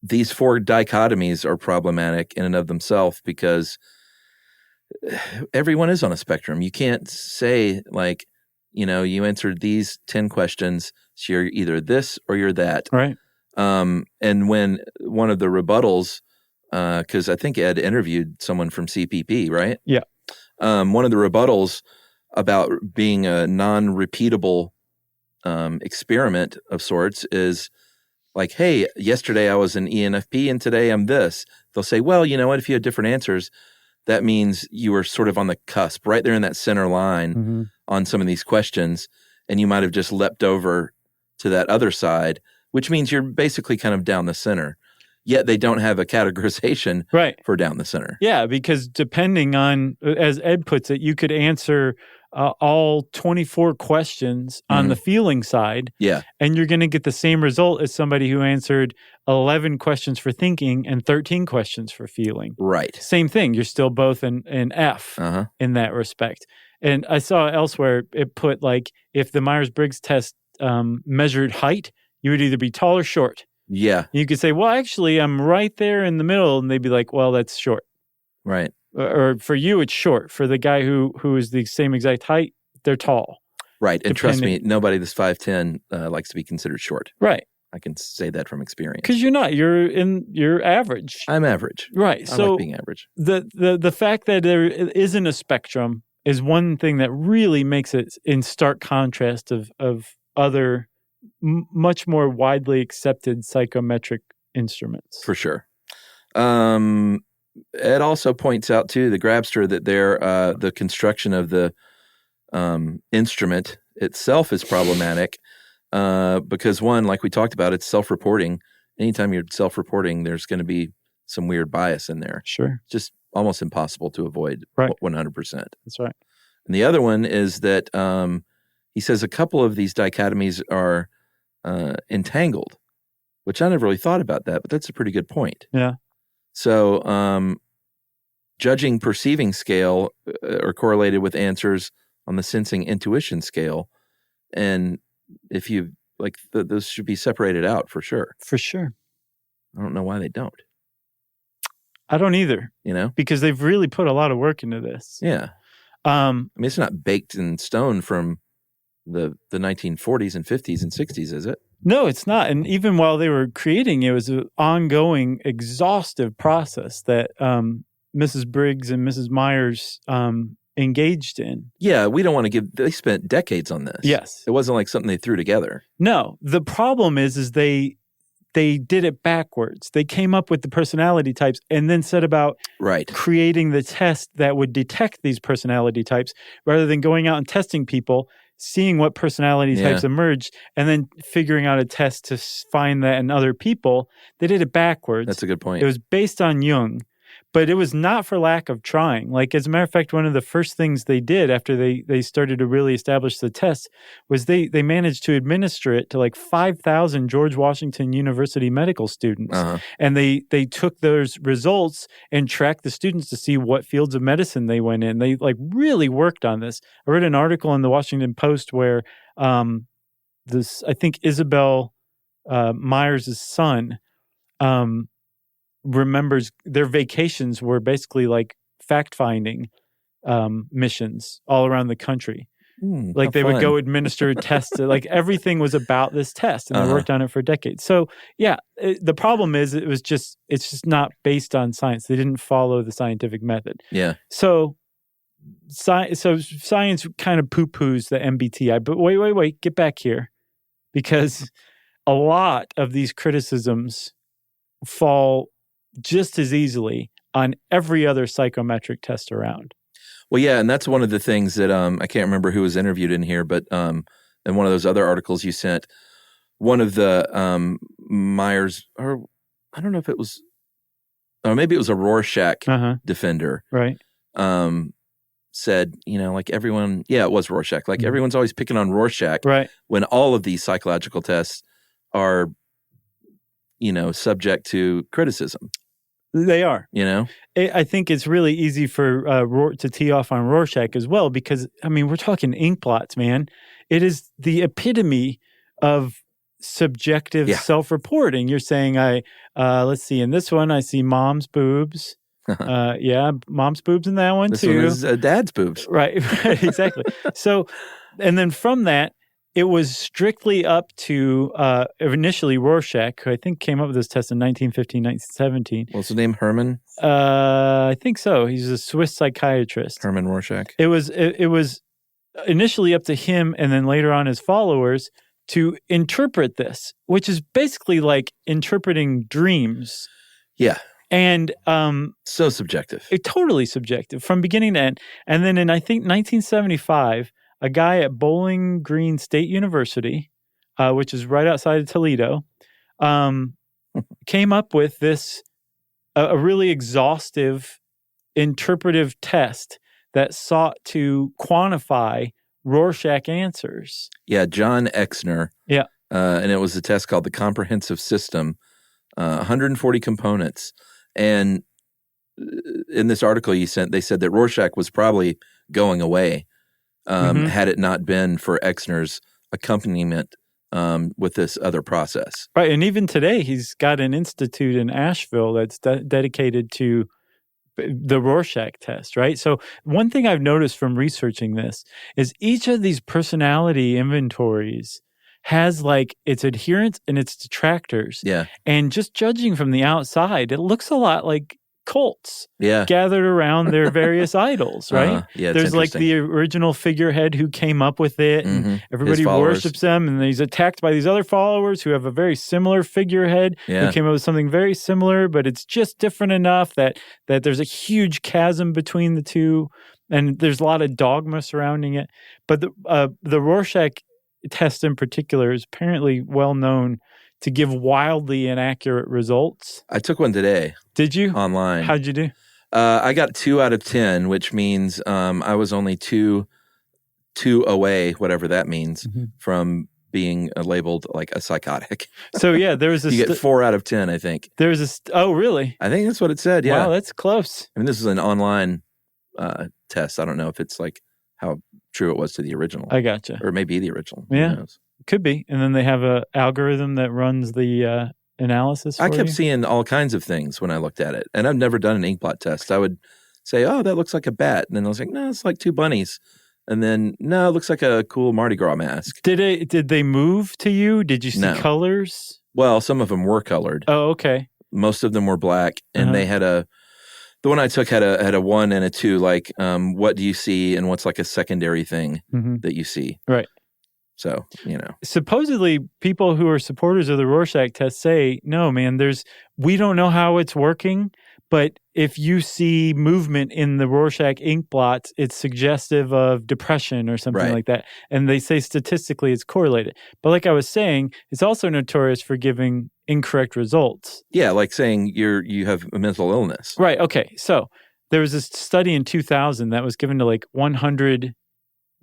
These four dichotomies are problematic in and of themselves because everyone is on a spectrum. You can't say like, you answered these 10 questions, so you're either this or you're that. Right. And when one of the rebuttals, because I think Ed interviewed someone from CPP, right? Yeah. One of the rebuttals about being a non-repeatable experiment of sorts is like, hey, yesterday I was an ENFP and today I'm this. They'll say, well, you know what? If you had different answers, that means you were sort of on the cusp, right there in that center line on some of these questions, and you might have just leapt over to that other side, which means you're basically kind of down the center. yet they don't have a categorization for down the center. Yeah, because depending on, as Ed puts it, you could answer all 24 questions on the feeling side. Yeah. And you're going to get the same result as somebody who answered 11 questions for thinking and 13 questions for feeling. Right. Same thing. You're still both in F in that respect. And I saw elsewhere it put like if the Myers-Briggs test measured height, you would either be tall or short. Yeah. You could say, well, actually, I'm right there in the middle. And they'd be like, well, that's short. Right. Or for you, it's short. For the guy who is the same exact height, they're tall. Right. And trust me, nobody that's 5'10" likes to be considered short. Right. I can say that from experience. Because you're not. You're average. I'm average. Right. I so like being average. The fact that there isn't a spectrum is one thing that really makes it in stark contrast of other much more widely accepted psychometric instruments. For sure. It also points out, too, the Grabster, that the construction of the instrument itself is problematic because, one, like we talked about, it's self-reporting. Anytime you're self-reporting, there's going to be some weird bias in there. Sure. Just almost impossible to avoid 100%. That's right. And the other one is that he says a couple of these dichotomies are entangled, which I never really thought about that, but that's a pretty good point. Yeah. So judging perceiving scale are correlated with answers on the sensing intuition scale. And if you like, those should be separated out for sure. For sure. I don't know why they don't. I don't either. You know? Because they've really put a lot of work into this. Yeah. I mean, it's not baked in stone from the 1940s and 50s and 60s, is it? No, it's not. And even while they were creating, it was an ongoing, exhaustive process that Mrs. Briggs and Mrs. Myers engaged in. Yeah, we don't want to they spent decades on this. Yes. It wasn't like something they threw together. No, the problem is they did it backwards. They came up with the personality types and then set about creating the test that would detect these personality types rather than going out and testing people, seeing what personality types emerged, and then figuring out a test to find that in other people. They did it backwards. That's a good point. It was based on Jung, but it was not for lack of trying. Like, as a matter of fact, one of the first things they did after they started to really establish the test was they managed to administer it to like 5,000 George Washington University medical students. And they took those results and tracked the students to see what fields of medicine they went in. They like really worked on this. I read an article in the Washington Post where I think Isabel Myers' son remembers their vacations were basically like fact-finding missions all around the country. Like they would go administer tests. Like everything was about this test, and they worked on it for decades. So yeah, the problem is it's just not based on science. They didn't follow the scientific method. Yeah. So science kind of poo-poos the MBTI. But wait, get back here, because a lot of these criticisms fall just as easily on every other psychometric test around. Well, yeah, and that's one of the things that I can't remember who was interviewed in here, but in one of those other articles you sent, one of the Myers, or I don't know if it was, or maybe it was a Rorschach defender, right? Said, like everyone, it was Rorschach. Like everyone's always picking on Rorschach, right? When all of these psychological tests are, subject to criticism. They are. I think it's really easy for to tee off on Rorschach as well, because, I mean, we're talking ink blots, man. It is the epitome of subjective self-reporting. You're saying, let's see, in this one, I see mom's boobs. Mom's boobs in that one, too. This one is dad's boobs. Right, exactly. So, and then from that, it was strictly up to initially Rorschach, who I think came up with this test in 1915, 1917. What's his name? Herman? I think so. He's a Swiss psychiatrist. Herman Rorschach. It was initially up to him and then later on his followers to interpret this, which is basically like interpreting dreams. Yeah. And so subjective. Totally subjective from beginning to end. And then in, I think, 1975, a guy at Bowling Green State University, which is right outside of Toledo, came up with this a really exhaustive interpretive test that sought to quantify Rorschach answers. Yeah, John Exner. Yeah. And it was a test called the Comprehensive System, 140 components. And in this article you sent, they said that Rorschach was probably going away had it not been for Exner's accompaniment with this other process. Right. And even today, he's got an institute in Asheville that's dedicated to the Rorschach test, right? So one thing I've noticed from researching this is each of these personality inventories has like its adherents and its detractors. Yeah. And just judging from the outside, it looks a lot like cults gathered around their various idols, right? Yeah, there's like the original figurehead who came up with it, and everybody worships them, and he's attacked by these other followers who have a very similar figurehead who came up with something very similar, but it's just different enough that there's a huge chasm between the two, and there's a lot of dogma surrounding it. But the Rorschach test in particular is apparently well known to give wildly inaccurate results. I took one today. Did you? Online. How'd you do? I got 2 out of 10, which means I was only two away, whatever that means, from being labeled like a psychotic. So yeah, there was a you get 4 out of 10, I think. There was oh really? I think that's what it said. Yeah. Wow, that's close. I mean, this is an online test. I don't know if it's like how true it was to the original. I gotcha. Or maybe the original. Yeah. Who knows? Could be. And then they have a algorithm that runs the analysis for I kept you. seeing all kinds of things when I looked at it. And I've never done an inkblot test. I would say, oh, that looks like a bat. And then I was like, no, it's like 2 bunnies. And then, no, it looks like a cool Mardi Gras mask. Did they move to you? Did you see colors? Well, some of them were colored. Oh, okay. Most of them were black. And they had the one I took had a 1 and a 2, like, what do you see and what's like a secondary thing that you see. Right. So, you know. Supposedly, people who are supporters of the Rorschach test say, no, man, we don't know how it's working, but if you see movement in the Rorschach ink blots, it's suggestive of depression or something like that. And they say statistically it's correlated. But like I was saying, it's also notorious for giving incorrect results. Yeah, like saying you have a mental illness. Right, okay. So there was this study in 2000 that was given to like 100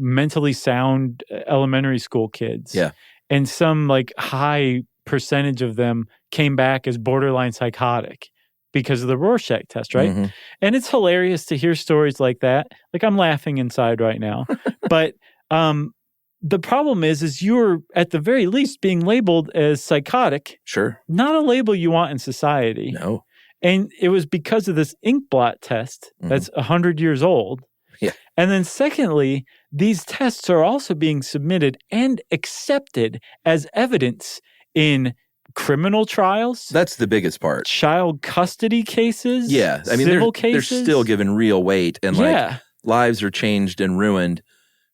mentally sound elementary school kids. Yeah. And some like high percentage of them came back as borderline psychotic because of the Rorschach test, right? And it's hilarious to hear stories like that. Like I'm laughing inside right now. But the problem is you're at the very least being labeled as psychotic. Sure. Not a label you want in society. No. And it was because of this inkblot test that's 100 years old. Yeah. And then secondly, these tests are also being submitted and accepted as evidence in criminal trials. That's the biggest part. Child custody cases. Yeah. I mean, civil they're cases. still given real weight, and like lives are changed and ruined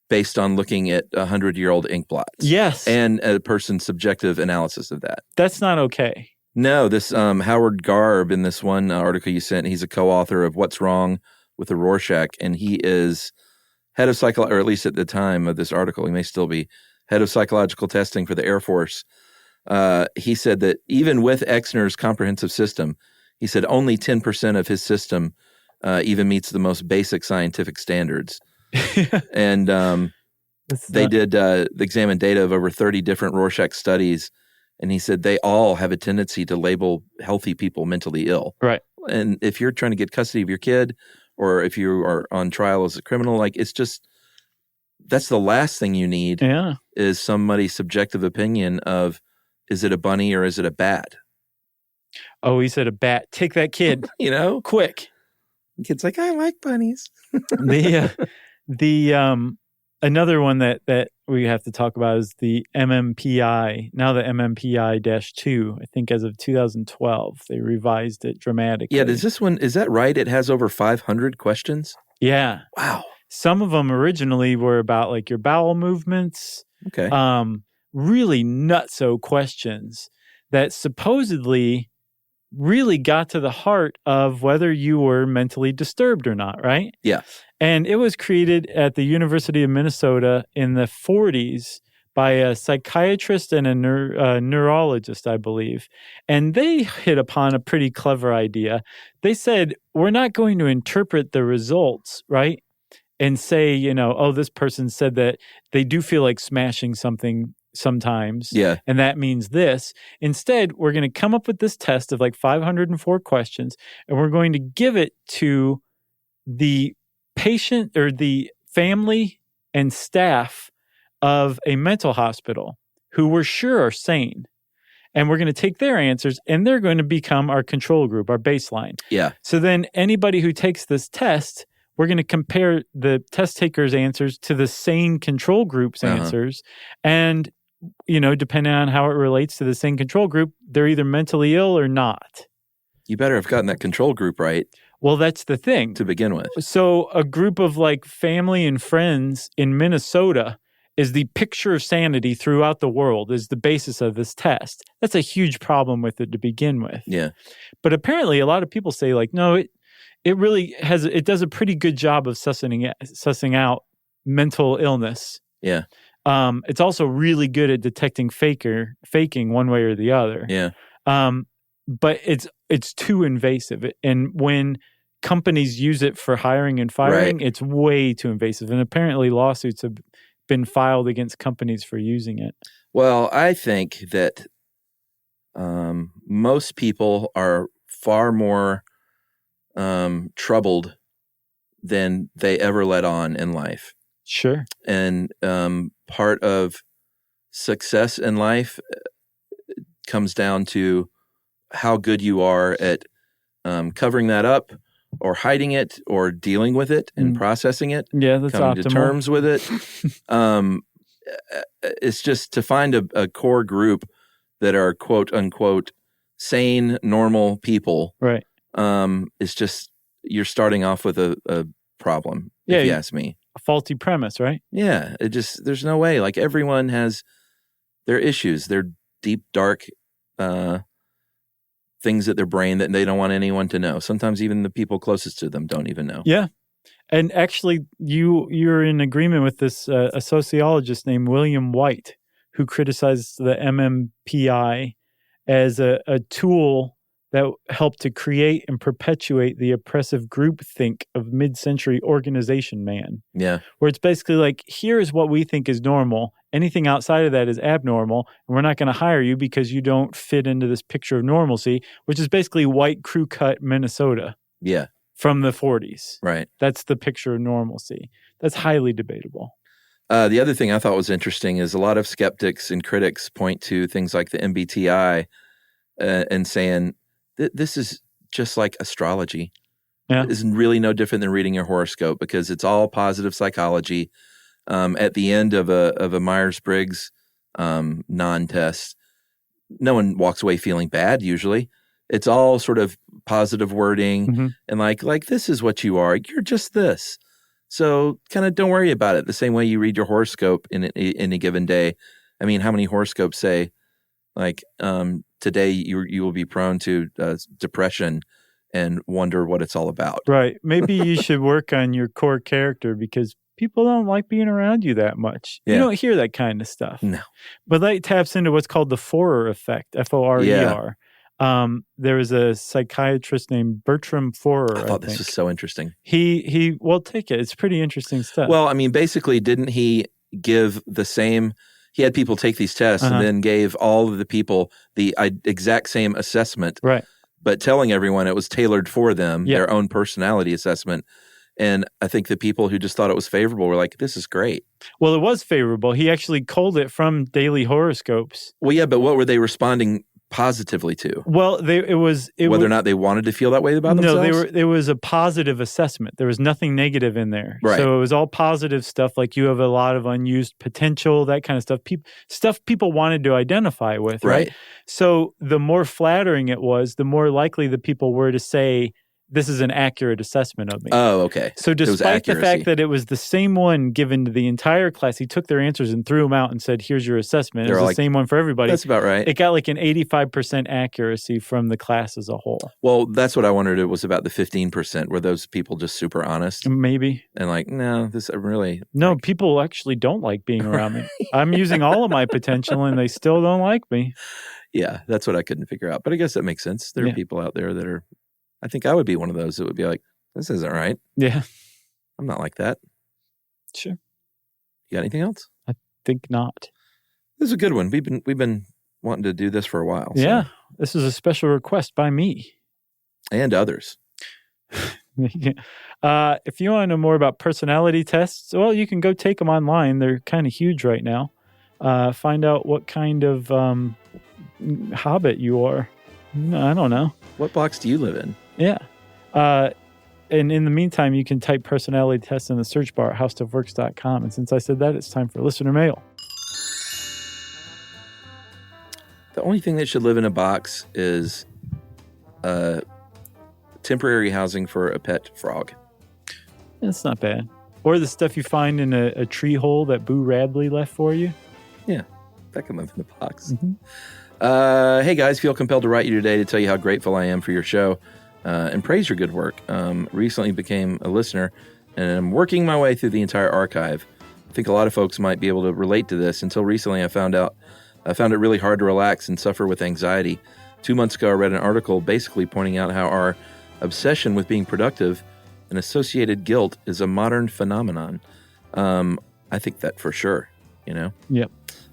based on looking at 100-year-old ink blots. Yes. And a person's subjective analysis of that. That's not okay. No, this Howard Garb in this one article you sent, he's a co-author of What's Wrong with the Rorschach, and he is head of or at least at the time of this article, he may still be head of psychological testing for the Air Force. He said that even with Exner's comprehensive system, he said only 10% of his system even meets the most basic scientific standards. And they did examine data of over 30 different Rorschach studies, and he said they all have a tendency to label healthy people mentally ill. Right. And if you're trying to get custody of your kid, or if you are on trial as a criminal, like it's just, that's the last thing you need is somebody's subjective opinion of, is it a bunny or is it a bat? Oh, he said a bat. Take that kid. You know? Quick. The kid's like, I like bunnies. Another one that we have to talk about is the MMPI. Now the MMPI-2, I think as of 2012, they revised it dramatically. Yeah, is that right? It has over 500 questions? Yeah. Wow. Some of them originally were about like your bowel movements. Okay. Really nutso questions that supposedly really got to the heart of whether you were mentally disturbed or not, right? Yeah. And it was created at the University of Minnesota in the 40s by a psychiatrist and a neurologist, I believe. And they hit upon a pretty clever idea. They said, we're not going to interpret the results, right? And say, this person said that they do feel like smashing something sometimes. Yeah. And that means this. Instead, we're going to come up with this test of like 504 questions, and we're going to give it to the patient or the family and staff of a mental hospital who we're sure are sane. And we're going to take their answers, and they're going to become our control group, our baseline. Yeah. So then anybody who takes this test, we're going to compare the test taker's answers to the sane control group's answers. And, depending on how it relates to the sane control group, they're either mentally ill or not. You better have gotten that control group right. Well, that's the thing. To begin with. So a group of like family and friends in Minnesota is the picture of sanity throughout the world, is the basis of this test. That's a huge problem with it to begin with. Yeah. But apparently a lot of people say like, no, it really does a pretty good job of sussing out mental illness. Yeah. It's also really good at detecting faking one way or the other. Yeah. But it's too invasive. And when companies use it for hiring and firing, it's way too invasive. And apparently lawsuits have been filed against companies for using it. Well, I think that most people are far more troubled than they ever let on in life. Sure. And part of success in life comes down to how good you are at covering that up or hiding it or dealing with it and processing it. Yeah, that's coming optimal. to terms with it. It's just to find a core group that are quote unquote sane, normal people. Right. It's just you're starting off with a problem, if you ask me. A faulty premise, right? Yeah. There's no way. Like everyone has their issues, their deep, dark things at their brain that they don't want anyone to know. Sometimes even the people closest to them don't even know. Yeah. And actually, you're in agreement with this a sociologist named William White, who criticized the MMPI as a tool that helped to create and perpetuate the oppressive groupthink of mid-century organization man. Yeah. Where it's basically like, here is what we think is normal. Anything outside of that is abnormal, and we're not going to hire you because you don't fit into this picture of normalcy, which is basically white crew cut Minnesota. Yeah. From the 40s. Right. That's the picture of normalcy. That's highly debatable. The other thing I thought was interesting is a lot of skeptics and critics point to things like the MBTI and saying, this is just like astrology. Yeah. It's really no different than reading your horoscope because it's all positive psychology. At the end of a Myers-Briggs non-test, no one walks away feeling bad usually. It's all sort of positive wording and like this is what you are. You're just this. So kind of don't worry about it. The same way you read your horoscope in a given day. I mean, how many horoscopes say like today you will be prone to depression and wonder what it's all about. Right. Maybe you should work on your core character because people don't like being around you that much. Yeah. You don't hear that kind of stuff. No. But that taps into what's called the Forer effect, Forer. Yeah. There was a psychiatrist named Bertram Forer. I thought this was so interesting. Well, take it. It's pretty interesting stuff. Well, I mean, basically, didn't he give the same? He had people take these tests and then gave all of the people the exact same assessment. Right. But telling everyone it was tailored for them, their own personality assessment. And I think the people who just thought it was favorable were like, this is great. Well, it was favorable. He actually culled it from daily horoscopes. Well, yeah, but what were they responding positively to? Well, whether or not they wanted to feel that way about themselves? No, it was a positive assessment. There was nothing negative in there. Right. So it was all positive stuff, like you have a lot of unused potential, that kind of stuff. Stuff people wanted to identify with, right? So the more flattering it was, the more likely the people were to say this is an accurate assessment of me. Oh, okay. So despite the fact that it was the same one given to the entire class, he took their answers and threw them out and said, here's your assessment. It was the same one for everybody. That's about right. It got like an 85% accuracy from the class as a whole. Well, that's what I wondered. It was about the 15%. Were those people just super honest? Maybe. And like, no, this really... No, people actually don't like being around me. I'm using all of my potential and they still don't like me. Yeah, that's what I couldn't figure out. But I guess that makes sense. There are people out there that are... I think I would be one of those that would be like, this isn't right. Yeah. I'm not like that. Sure. You got anything else? I think not. This is a good one. We've been wanting to do this for a while. Yeah. This is a special request by me. And others. If you want to know more about personality tests, well, you can go take them online. They're kind of huge right now. Find out what kind of hobbit you are. I don't know. What box do you live in? Yeah. And in the meantime, you can type personality tests in the search bar at howstuffworks.com. And since I said that, it's time for listener mail. The only thing that should live in a box is temporary housing for a pet frog. That's not bad. Or the stuff you find in a tree hole that Boo Radley left for you. Yeah, that can live in the box. Mm-hmm. Hey guys, feel compelled to write you today to tell you how grateful I am for your show and praise your good work. Recently became a listener and I'm working my way through the entire archive. I think a lot of folks might be able to relate to this. Until recently, I found it really hard to relax and suffer with anxiety. 2 months ago, I read an article basically pointing out how our obsession with being productive and associated guilt is a modern phenomenon. I think that for sure, Yep.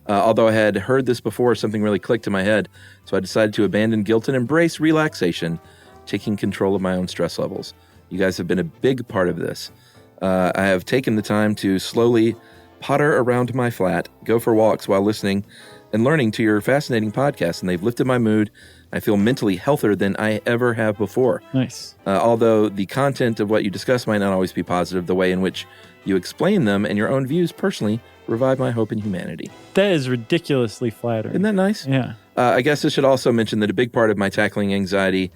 Although I had heard this before, something really clicked in my head. So I decided to abandon guilt and embrace relaxation, taking control of my own stress levels. You guys have been a big part of this. I have taken the time to slowly potter around my flat, go for walks while listening and learning to your fascinating podcast, and they've lifted my mood. I feel mentally healthier than I ever have before. Nice. Although the content of what you discuss might not always be positive, the way in which you explain them and your own views personally revive my hope in humanity. That is ridiculously flattering. Isn't that nice? Yeah. I guess I should also mention that a big part of my tackling anxiety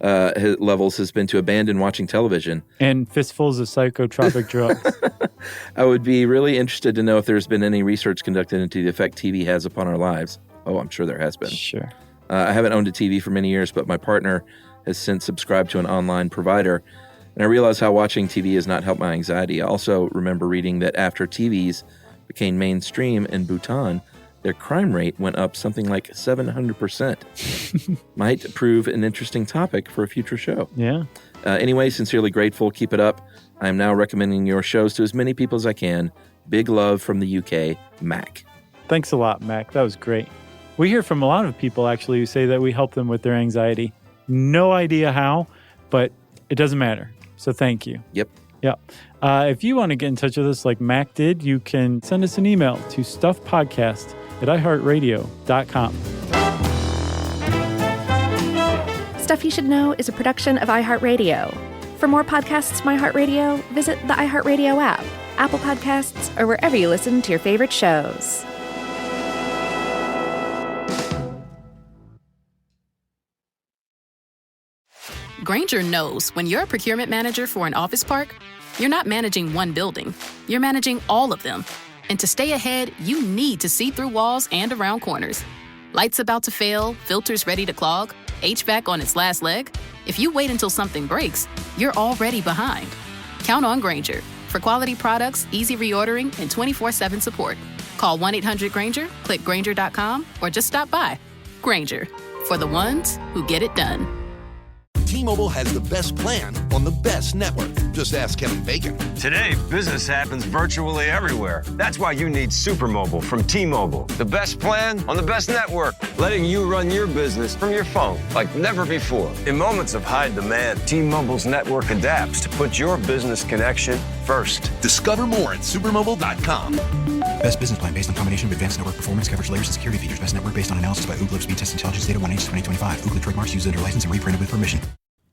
levels has been to abandon watching television. And fistfuls of psychotropic drugs. I would be really interested to know if there's been any research conducted into the effect TV has upon our lives. Oh, I'm sure there has been. Sure. I haven't owned a TV for many years, but my partner has since subscribed to an online provider. And I realize how watching TV has not helped my anxiety. I also remember reading that after TVs became mainstream in Bhutan, their crime rate went up something like 700%. Might prove an interesting topic for a future show. Yeah. Anyway, sincerely grateful. Keep it up. I am now recommending your shows to as many people as I can. Big love from the UK, Mac. Thanks a lot, Mac. That was great. We hear from a lot of people, actually, who say that we help them with their anxiety. No idea how, but it doesn't matter. So thank you. Yep. Yep. If you want to get in touch with us like Mac did, you can send us an email to stuffpodcast@iheartradio.com. Stuff You Should Know is a production of iHeartRadio. For more podcasts from iHeartRadio, visit the iHeartRadio app, Apple Podcasts, or wherever you listen to your favorite shows. Grainger knows when you're a procurement manager for an office park, you're not managing one building, you're managing all of them. And to stay ahead, you need to see through walls and around corners. Lights about to fail, filters ready to clog, HVAC on its last leg. If you wait until something breaks, you're already behind. Count on Grainger for quality products, easy reordering, and 24/7 support. Call 1-800-GRAINGER, click Grainger.com, or just stop by. Grainger, for the ones who get it done. T-Mobile has the best plan on the best network. Just ask Kevin Bacon. Today, business happens virtually everywhere. That's why you need Supermobile from T-Mobile. The best plan on the best network, letting you run your business from your phone like never before. In moments of high demand, T-Mobile's network adapts to put your business connection first. Discover more at supermobile.com. Best business plan based on combination of advanced network performance, coverage layers, and security features. Best network based on analysis by Ookla Speed Test Intelligence Data 1H2025. Ookla trademarks used under license and reprinted with permission.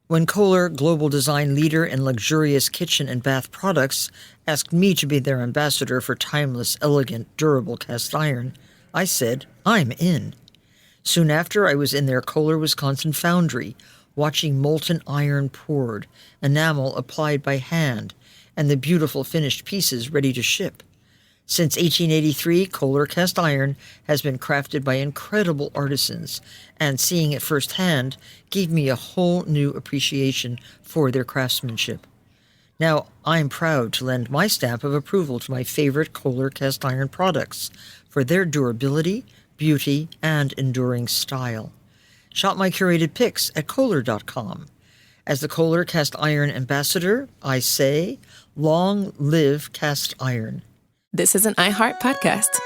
When Kohler, global design leader in luxurious kitchen and bath products, asked me to be their ambassador for timeless, elegant, durable cast iron, I said, I'm in. Soon after, I was in their Kohler, Wisconsin foundry, watching molten iron poured, enamel applied by hand, and the beautiful finished pieces ready to ship. Since 1883, Kohler cast iron has been crafted by incredible artisans, and seeing it firsthand gave me a whole new appreciation for their craftsmanship. Now, I'm proud to lend my stamp of approval to my favorite Kohler cast iron products for their durability, beauty, and enduring style. Shop my curated picks at Kohler.com. As the Kohler cast iron ambassador, I say, long live cast iron. This is an iHeart podcast.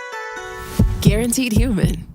Guaranteed Human.